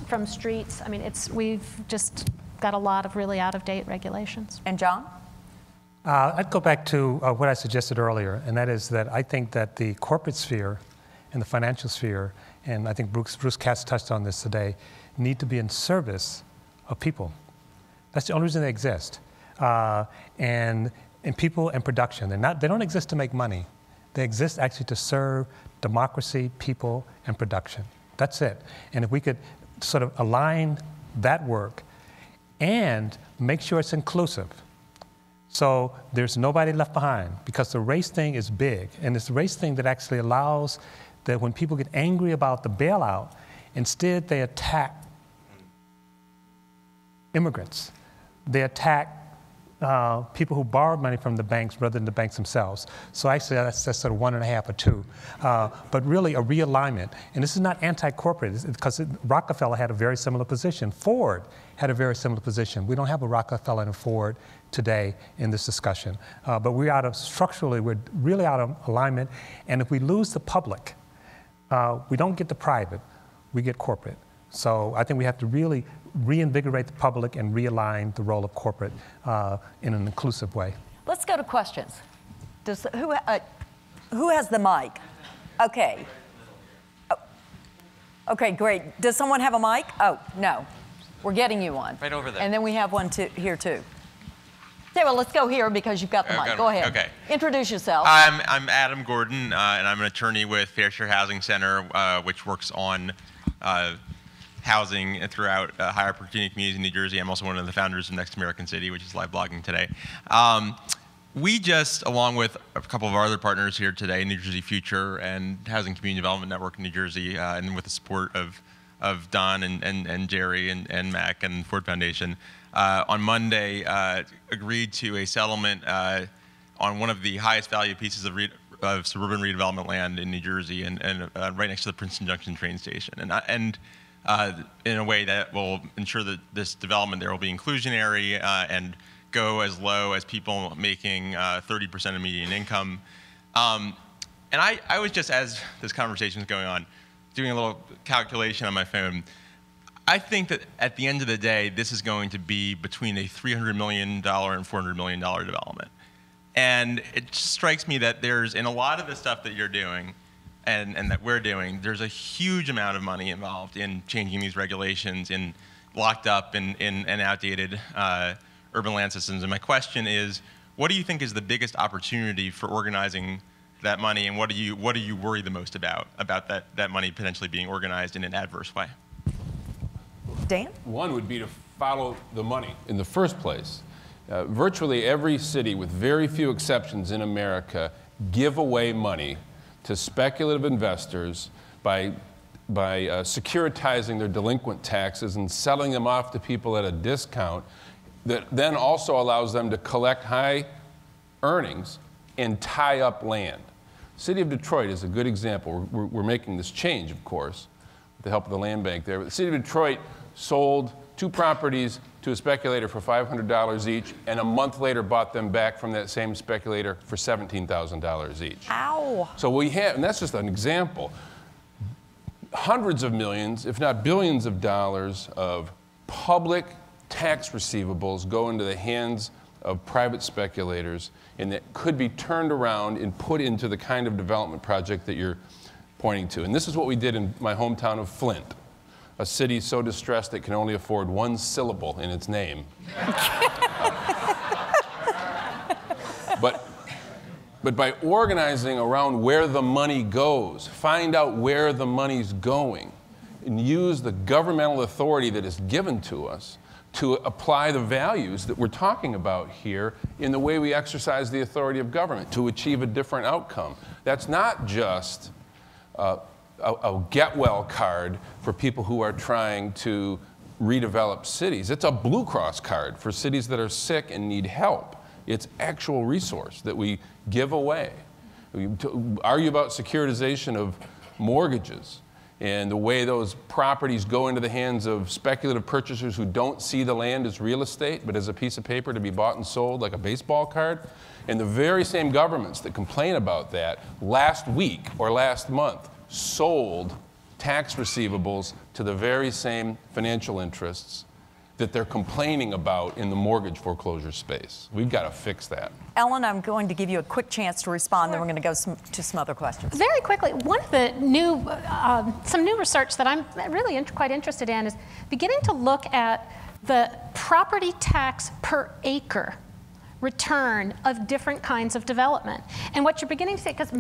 from streets. I mean, we've just got a lot of really out-of-date regulations. And John? I'd go back to what I suggested earlier, and that is that I think that the corporate sphere and the financial sphere, and I think Bruce Katz touched on this today, need to be in service of people. That's the only reason they exist. And people and production. They don't exist to make money. They exist actually to serve democracy, people, and production. That's it. And if we could sort of align that work and make sure it's inclusive, so there's nobody left behind, because the race thing is big, and it's the race thing that actually allows that when people get angry about the bailout, instead they attack immigrants. They attack people who borrowed money from the banks rather than the banks themselves. So actually that's sort of 1.5 or 2. But really a realignment. And this is not anti-corporate, because Rockefeller had a very similar position. Ford had a very similar position. We don't have a Rockefeller and a Ford today in this discussion. But structurally, we're really out of alignment. And if we lose the public, we don't get the private, we get corporate. So I think we have to really reinvigorate the public and realign the role of corporate in an inclusive way. Let's go to questions. Who has the mic? Okay. Oh. Okay, great. Does someone have a mic? Oh, no. We're getting you one. Right over there. And then we have one here too. Okay, well, let's go here because you've got the mic. Go ahead. Okay. Introduce yourself. I'm Adam Gordon, and I'm an attorney with Fair Share Housing Center, which works on housing throughout higher opportunity communities in New Jersey. I'm also one of the founders of Next American City, which is live blogging today. We just, along with a couple of our other partners here today, New Jersey Future and Housing Community Development Network in New Jersey, and with the support of Don and Jerry and Mac and Ford Foundation, on Monday agreed to a settlement on one of the highest value pieces of suburban redevelopment land in New Jersey, and right next to the Princeton Junction train station, and in a way that will ensure that this development there will be inclusionary and go as low as people making 30% of median income. And I was just, as this conversation was going on, doing a little calculation on my phone. I think that at the end of the day, this is going to be between a $300 million and $400 million development. And it just strikes me that there's, in a lot of the stuff that you're doing and that we're doing, there's a huge amount of money involved in changing these regulations, in locked up in outdated urban land systems. And my question is, what do you think is the biggest opportunity for organizing that money, and what do you worry the most about that money potentially being organized in an adverse way? Dan? One would be to follow the money in the first place. Virtually every city, with very few exceptions in America, give away money to speculative investors by securitizing their delinquent taxes and selling them off to people at a discount that then also allows them to collect high earnings and tie up land. City of Detroit is a good example. We're making this change, of course, with the help of the land bank there. But the City of Detroit sold 2 properties to a speculator for $500 each, and a month later bought them back from that same speculator for $17,000 each. Ow. So we have, and that's just an example, hundreds of millions, if not billions of dollars of public tax receivables go into the hands of private speculators, and that could be turned around and put into the kind of development project that you're pointing to. And this is what we did in my hometown of Flint, a city so distressed it can only afford 1 syllable in its name. But by organizing around where the money goes, find out where the money's going, and use the governmental authority that is given to us to apply the values that we're talking about here in the way we exercise the authority of government to achieve a different outcome. That's not just a get-well card for people who are trying to redevelop cities. It's a Blue Cross card for cities that are sick and need help. It's actual resource that we give away. We argue about securitization of mortgages and the way those properties go into the hands of speculative purchasers who don't see the land as real estate, but as a piece of paper to be bought and sold like a baseball card. And the very same governments that complain about that last week or last month sold tax receivables to the very same financial interests that they're complaining about in the mortgage foreclosure space. We've got to fix that. Ellen, I'm going to give you a quick chance to respond, then we're going to go to some other questions. Very quickly, one of the new, some new research that I'm really quite interested in is beginning to look at the property tax per acre return of different kinds of development. And what you're beginning to see, because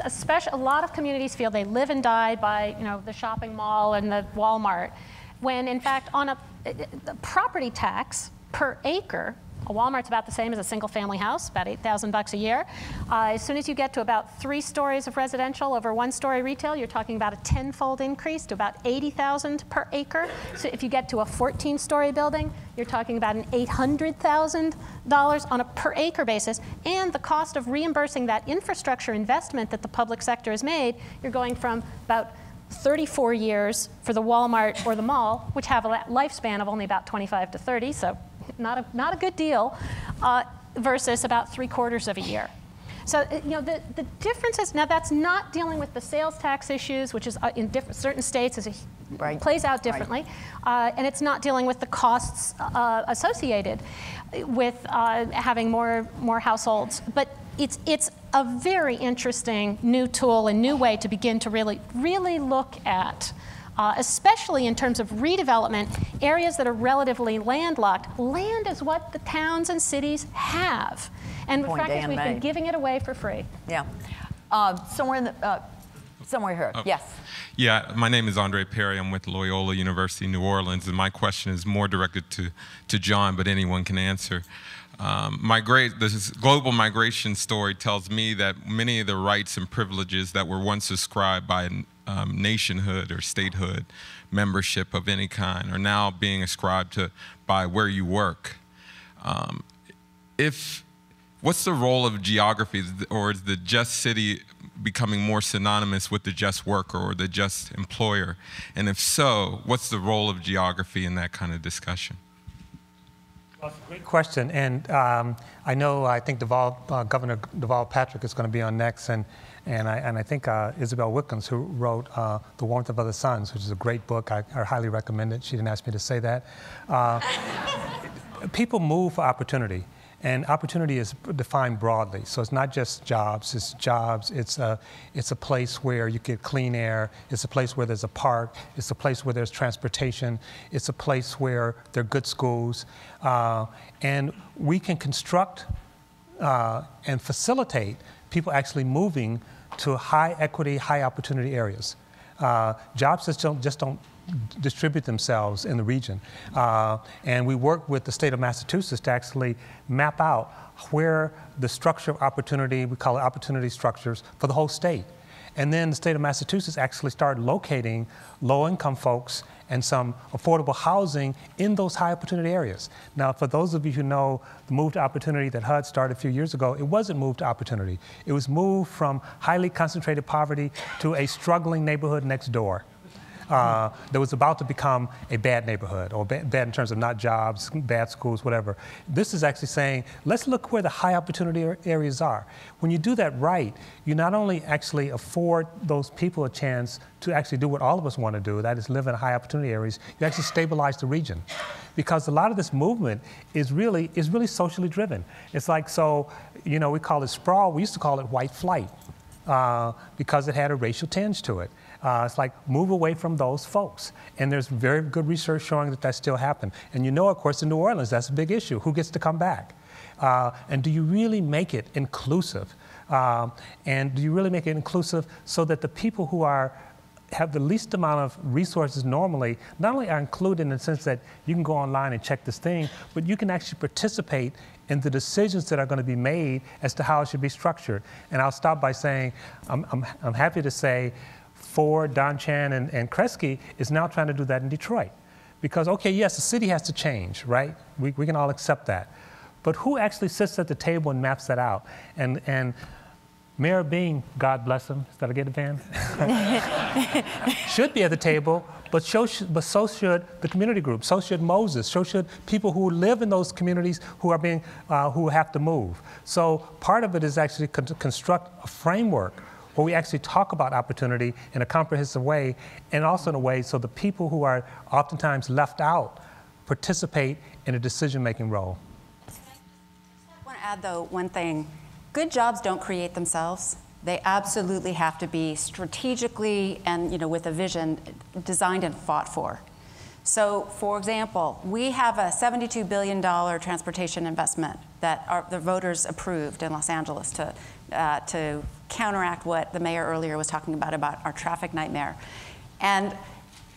especially a lot of communities feel they live and die by, the shopping mall and the Walmart, when in fact on the property tax per acre, a Walmart's about the same as a single-family house, about $8,000 a year. As soon as you get to about 3 stories of residential over 1-story retail, you're talking about a 10-fold increase to about $80,000 per acre. So if you get to a 14-story building, you're talking about an $800,000 on a per acre basis. And the cost of reimbursing that infrastructure investment that the public sector has made, you're going from about 34 years for the Walmart or the mall, which have a lifespan of only about 25 to 30, so not a good deal, versus about 3/4 of a year. So the difference is, now that's not dealing with the sales tax issues, which is in certain states plays out differently, and it's not dealing with the costs associated with having more households, but it's a very interesting new tool and new way to begin to really look at especially in terms of redevelopment, areas that are relatively landlocked. Land is what the towns and cities have. And in practice, we've been giving it away for free. Yeah. Somewhere here. Oh. Yes. Yeah, my name is Andre Perry. I'm with Loyola University, New Orleans, and my question is more directed to John, but anyone can answer. This global migration story tells me that many of the rights and privileges that were once ascribed by nationhood or statehood membership of any kind are now being ascribed to by where you work. What's the role of geography, or is the just city becoming more synonymous with the just worker or the just employer? And if so, what's the role of geography in that kind of discussion? Well, it's a great question, and I think Governor Deval Patrick is going to be on next, and I think Isabel Wickens, who wrote The Warmth of Other Suns, which is a great book. I highly recommend it. She didn't ask me to say that. People move for opportunity. And opportunity is defined broadly. So it's not just jobs, it's a place where you get clean air, it's a place where there's a park, it's a place where there's transportation, it's a place where there are good schools. And we can construct and facilitate people actually moving to high equity, high opportunity areas. Jobs just don't distribute themselves in the region. And we work with the state of Massachusetts to actually map out where the structure of opportunity, we call it opportunity structures, for the whole state. And then the state of Massachusetts actually started locating low-income folks and some affordable housing in those high opportunity areas. Now, for those of you who know the Move to Opportunity that HUD started a few years ago, it wasn't Move to Opportunity. It was moved from highly concentrated poverty to a struggling neighborhood next door. That was about to become a bad neighborhood, or bad in terms of not jobs, bad schools, whatever. This is actually saying, let's look where the high opportunity areas are. When you do that right, you not only actually afford those people a chance to actually do what all of us want to do, that is live in high opportunity areas, you actually stabilize the region. Because a lot of this movement is really socially driven. It's like, we call it sprawl, we used to call it white flight. Because it had a racial tinge to it. It's like, move away from those folks. And there's very good research showing that still happened. And of course, in New Orleans, that's a big issue. Who gets to come back? And do you really make it inclusive? And do you really make it inclusive so that the people who have the least amount of resources normally, not only are included in the sense that you can go online and check this thing, but you can actually participate in the decisions that are going to be made as to how it should be structured. And I'll stop by saying, I'm happy to say Ford, Don Chan, and Kresge is now trying to do that in Detroit. Because, okay, yes, the city has to change, right? We can all accept that. But who actually sits at the table and maps that out? And Mayor Bean, God bless him, did I get a van? Should be at the table, but so should the community group, so should Moses, so should people who live in those communities who have to move. So part of it is actually to construct a framework where we actually talk about opportunity in a comprehensive way, and also in a way so the people who are oftentimes left out participate in a decision-making role. I want to add, though, one thing. Good jobs don't create themselves. They absolutely have to be strategically and with a vision designed and fought for. So, for example, we have a $72 billion transportation investment that the voters approved in Los Angeles to counteract what the mayor earlier was talking about our traffic nightmare. And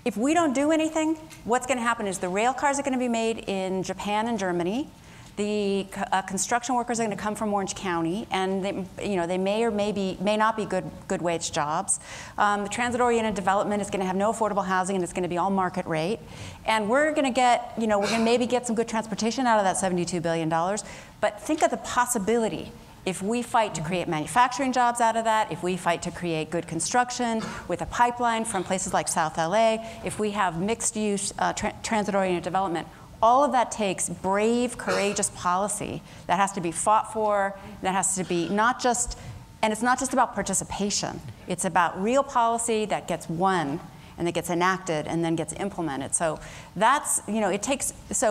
if we don't do anything, what's going to happen is the rail cars are going to be made in Japan and Germany. The construction workers are going to come from Orange County, and they may or may not be good wage jobs. The transit-oriented development is going to have no affordable housing, and it's going to be all market rate. And we're going to get, we're going to maybe get some good transportation out of that $72 billion. But think of the possibility. If we fight to create manufacturing jobs out of that, if we fight to create good construction with a pipeline from places like South LA, if we have mixed-use transit-oriented development, all of that takes brave, courageous policy that has to be fought for, that has to be and it's not just about participation. It's about real policy that gets won and that gets enacted and then gets implemented. So that's, it's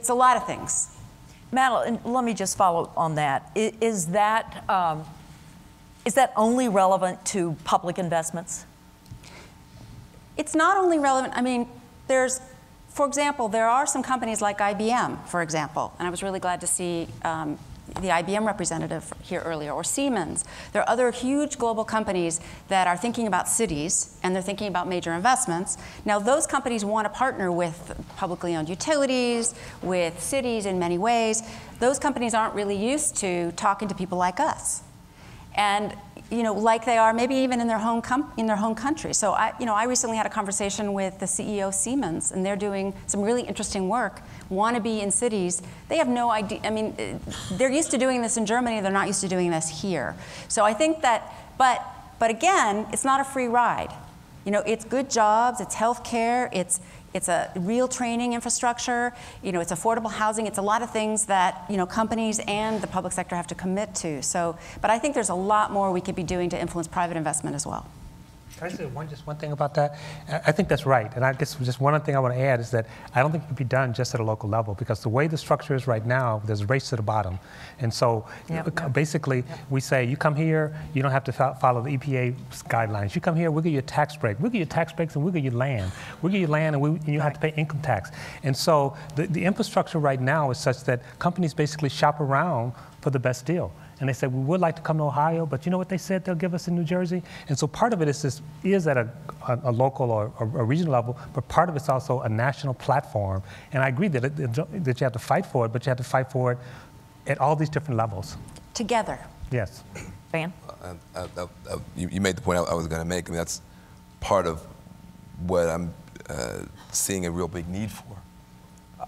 a lot of things. Madeline, let me just follow on that. Is that only relevant to public investments? it's not only relevant, I mean, for example, there are some companies like IBM, for example, and I was really glad to see the IBM representative here earlier, or Siemens. There are other huge global companies that are thinking about cities, and they're thinking about major investments. Now, those companies want to partner with publicly owned utilities, with cities in many ways. Those companies aren't really used to talking to people like us. And like they are maybe even in their home country. So I recently had a conversation with the CEO of Siemens, and they're doing some really interesting work. Want to be in cities. They have no idea. I mean, they're used to doing this in Germany. They're not used to doing this here. So I think that, but again, it's not a free ride. It's good jobs. It's healthcare. It's a real training infrastructure. It's affordable housing. It's a lot of things that companies and the public sector have to commit to. So, but I think there's a lot more we could be doing to influence private investment as well. Can I say just one thing about that? I think that's right. And I guess just one other thing I want to add is that I don't think it can be done just at a local level, because the way the structure is right now, there's a race to the bottom. And so basically we say, you come here, you don't have to follow the EPA guidelines. You come here, we'll give you a tax break. We'll give you tax breaks and we'll give you land. We'll give you land and you have to pay income tax. And so the infrastructure right now is such that companies basically shop around for the best deal. And they said, we would like to come to Ohio, but you know what they said they'll give us in New Jersey? And so part of it is at a local or a regional level, but part of it's also a national platform. And I agree that you have to fight for it, but you have to fight for it at all these different levels. Together. Yes. Van? You made the point I was going to make. I mean, that's part of what I'm seeing a real big need for.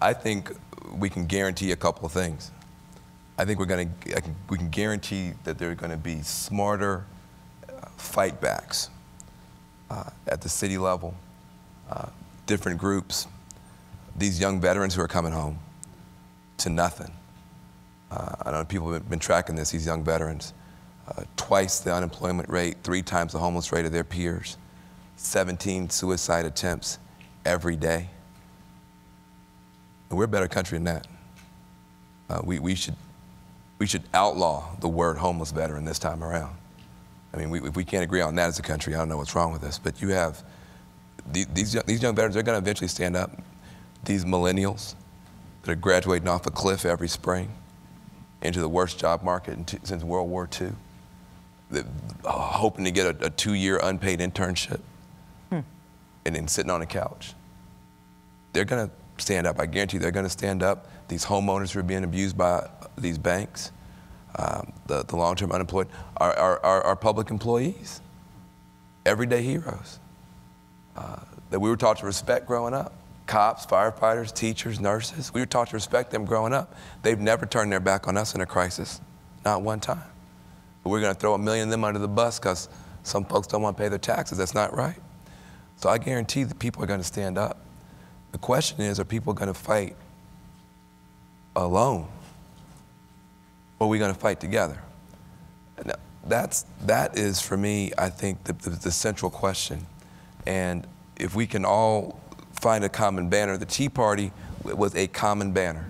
I think we can guarantee a couple of things. I think we can guarantee that there are going to be smarter fight backs at the city level, different groups, these young veterans who are coming home to nothing. I know people have been tracking this, these young veterans. Twice the unemployment rate, 3 times the homeless rate of their peers, 17 suicide attempts every day. And we're a better country than that. We should outlaw the word homeless veteran this time around. I mean, if we can't agree on that as a country, I don't know what's wrong with us. But you have these young veterans, they're going to eventually stand up. These millennials that are graduating off a cliff every spring into the worst job market since World War II, hoping to get a 2-year unpaid internship and then sitting on a couch. They're going to stand up. I guarantee they're going to stand up. These homeowners who are being abused by these banks, the long-term unemployed, are public employees, everyday heroes that we were taught to respect growing up. Cops, firefighters, teachers, nurses, we were taught to respect them growing up. They've never turned their back on us in a crisis, not one time. But we're going to throw 1 million of them under the bus because some folks don't want to pay their taxes. That's not right. So I guarantee that people are going to stand up. The question is, are people going to fight alone, or are we going to fight together? Now, that is, for me, I think, the central question. And if we can all find a common banner, the Tea Party was a common banner.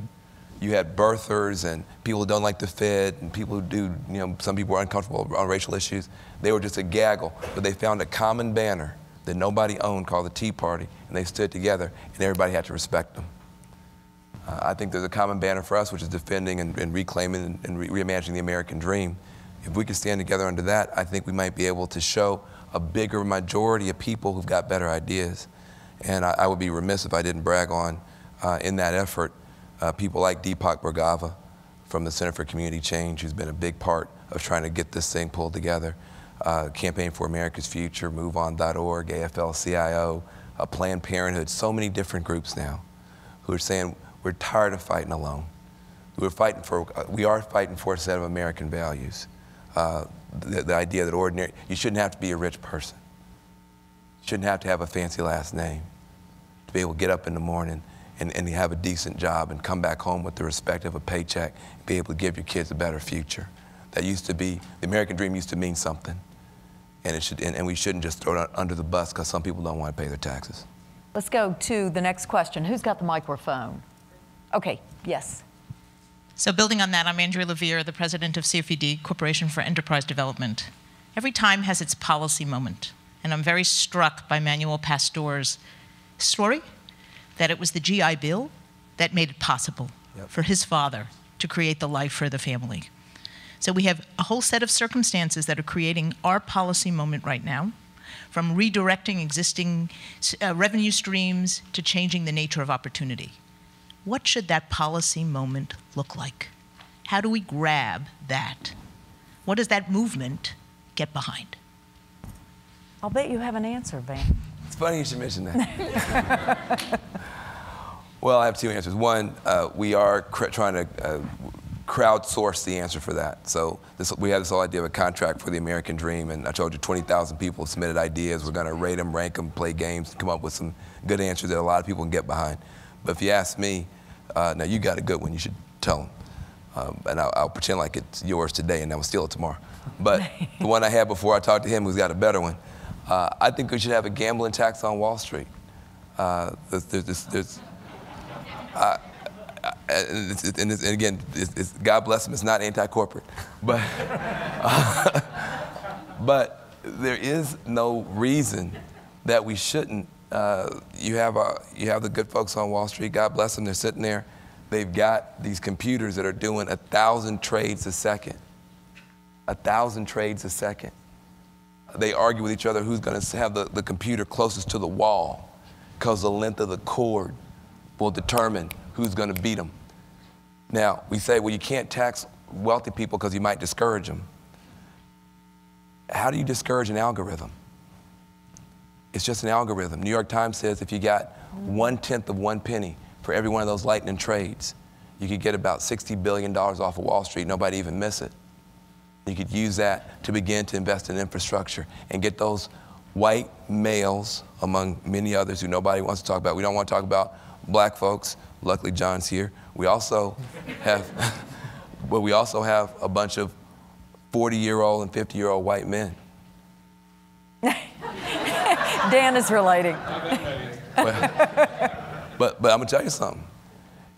You had birthers and people who don't like the Fed and people who do, some people were uncomfortable on racial issues. They were just a gaggle, but they found a common banner that nobody owned called the Tea Party, and they stood together, and everybody had to respect them. I think there's a common banner for us, which is defending and reclaiming and reimagining the American dream. If we could stand together under that, I think we might be able to show a bigger majority of people who've got better ideas. And I would be remiss if I didn't brag on, in that effort, people like Deepak Bhargava from the Center for Community Change, who's been a big part of trying to get this thing pulled together. Campaign for America's Future, MoveOn.org, AFL-CIO, Planned Parenthood, so many different groups now who are saying, we're tired of fighting alone. We are fighting for a set of American values. The idea that you shouldn't have to be a rich person. You shouldn't have to have a fancy last name to be able to get up in the morning and have a decent job and come back home with the respect of a paycheck and be able to give your kids a better future. That used to be, the American dream used to mean something. And we shouldn't just throw it under the bus because some people don't want to pay their taxes. Let's go to the next question. Who's got the microphone? Okay, yes. So building on that, I'm Andrea Levere, the president of CFED, Corporation for Enterprise Development. Every time has its policy moment. and I'm very struck by Manuel Pastor's story, that it was the GI Bill that made it possible for his father to create the life for the family. So we have a whole set of circumstances that are creating our policy moment right now, from redirecting existing revenue streams to changing the nature of opportunity. What should that policy moment look like? How do we grab that? What does that movement get behind? I'll bet you have an answer, Van. It's funny you should mention that. Well, I have two answers. One, we are trying to crowdsource the answer for that. So we had this whole idea of a contract for the American dream, and I told you 20,000 people submitted ideas. We're going to rate them, rank them, play games, come up with some good answers that a lot of people can get behind. But if you ask me, now you got a good one, you should tell them. And I'll pretend like it's yours today and I will steal it tomorrow. But the one I had before I talked to him, who's got a better one, I think we should have a gambling tax on Wall Street. And again, God bless him, it's not anti-corporate. But, but there is no reason that we shouldn't. You have the good folks on Wall Street, God bless them, they're sitting there. They've got these computers that are doing 1,000 trades a second. 1,000 trades a second. They argue with each other who's going to have the computer closest to the wall, because the length of the cord will determine who's going to beat them. Now, we say, well, you can't tax wealthy people because you might discourage them. How do you discourage an algorithm? It's just an algorithm. New York Times says if you got 1/10 of 1 penny for every one of those lightning trades, you could get about $60 billion off of Wall Street, nobody even miss it. You could use that to begin to invest in infrastructure and get those white males, among many others who nobody wants to talk about. We don't want to talk about black folks. Luckily, John's here. We also have, but we also have a bunch of 40-year-old and 50-year-old white men. Dan is relating. But I'm gonna tell you something.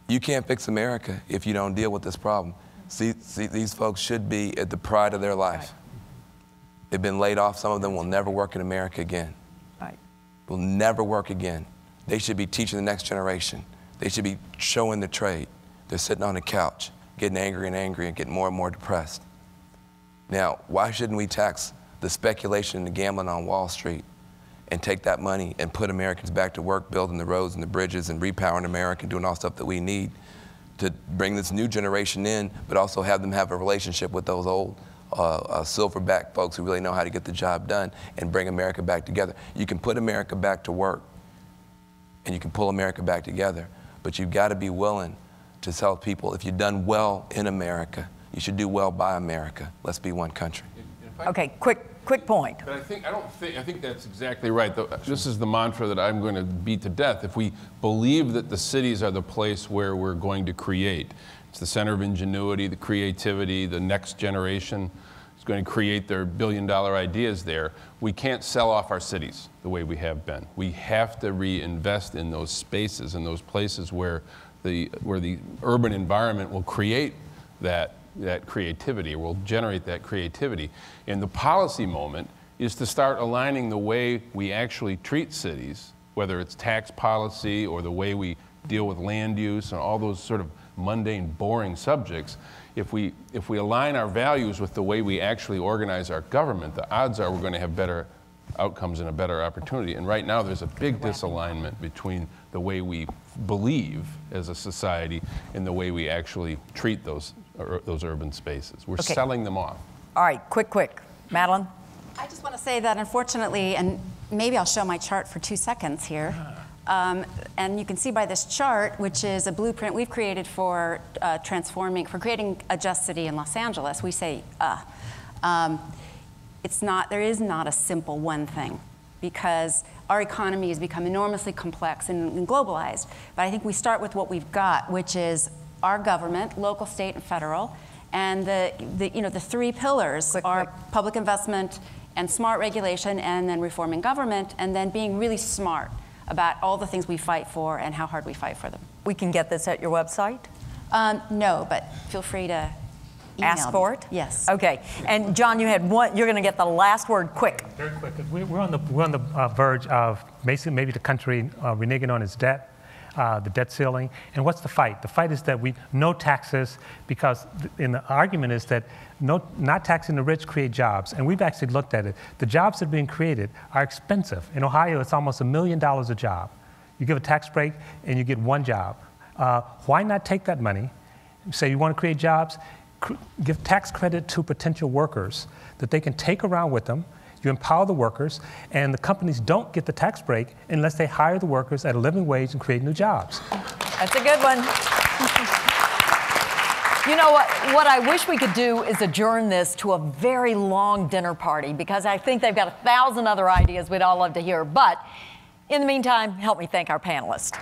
You can't fix America if you don't deal with this problem. See, these folks should be at the pride of their life. They've been laid off. Some of them will never work in America again. Right. Will never work again. They should be teaching the next generation. They should be showing the trade. They're sitting on the couch, getting angry and getting more and more depressed. Now, why shouldn't we tax the speculation and the gambling on Wall Street and take that money and put Americans back to work, building the roads and the bridges and repowering America and doing all the stuff that we need to bring this new generation in, but also have them have a relationship with those old silverback folks who really know how to get the job done and bring America back together. You can put America back to work and you can pull America back together, but you've got to be willing to tell people, if you've done well in America, you should do well by America. Let's be one country. Okay, quick point. But I think that's exactly right. This is the mantra that I'm going to beat to death. If we believe that the cities are the place where we're going to create, it's the center of ingenuity, the creativity, the next generation is going to create their billion-dollar ideas there, we can't sell off our cities the way we have been. We have to reinvest in those spaces, in those places where the urban environment will create that creativity, or will generate that creativity. And the policy moment is to start aligning the way we actually treat cities, whether it's tax policy or the way we deal with land use and all those sort of mundane, boring subjects. If we align our values with the way we actually organize our government, the odds are we're going to have better outcomes and a better opportunity. And right now there's a big disalignment between the way we believe as a society and the way we actually treat those urban spaces. We're selling them off. All right, quick. Madeline? I just want to say that unfortunately, and maybe I'll show my chart for 2 seconds here, and you can see by this chart, which is a blueprint we've created for creating a just city in Los Angeles. We say, there is not a simple one thing, because our economy has become enormously complex and globalized. But I think we start with what we've got, which is our government, local, state, and federal, and the 3 pillars are public investment and smart regulation, and then reforming government, and then being really smart about all the things we fight for and how hard we fight for them. We can get this at your website? No, but feel free to ask for it? Yes. Okay. And John, you had one. You're going to get the last word quick. Very quick. We're on the verge of basically maybe the country reneging on its debt, the debt ceiling. And what's the fight? The fight is that no taxes, because the argument is that not taxing the rich create jobs. And we've actually looked at it. The jobs that are being created are expensive. In Ohio, it's almost $1 million a job. You give a tax break and you get one job. Why not take that money, say you want to create jobs, give tax credit to potential workers that they can take around with them. You empower the workers, and the companies don't get the tax break unless they hire the workers at a living wage and create new jobs. That's a good one. You know what I wish we could do is adjourn this to a very long dinner party, because I think they've got 1,000 other ideas we'd all love to hear. But in the meantime, help me thank our panelists.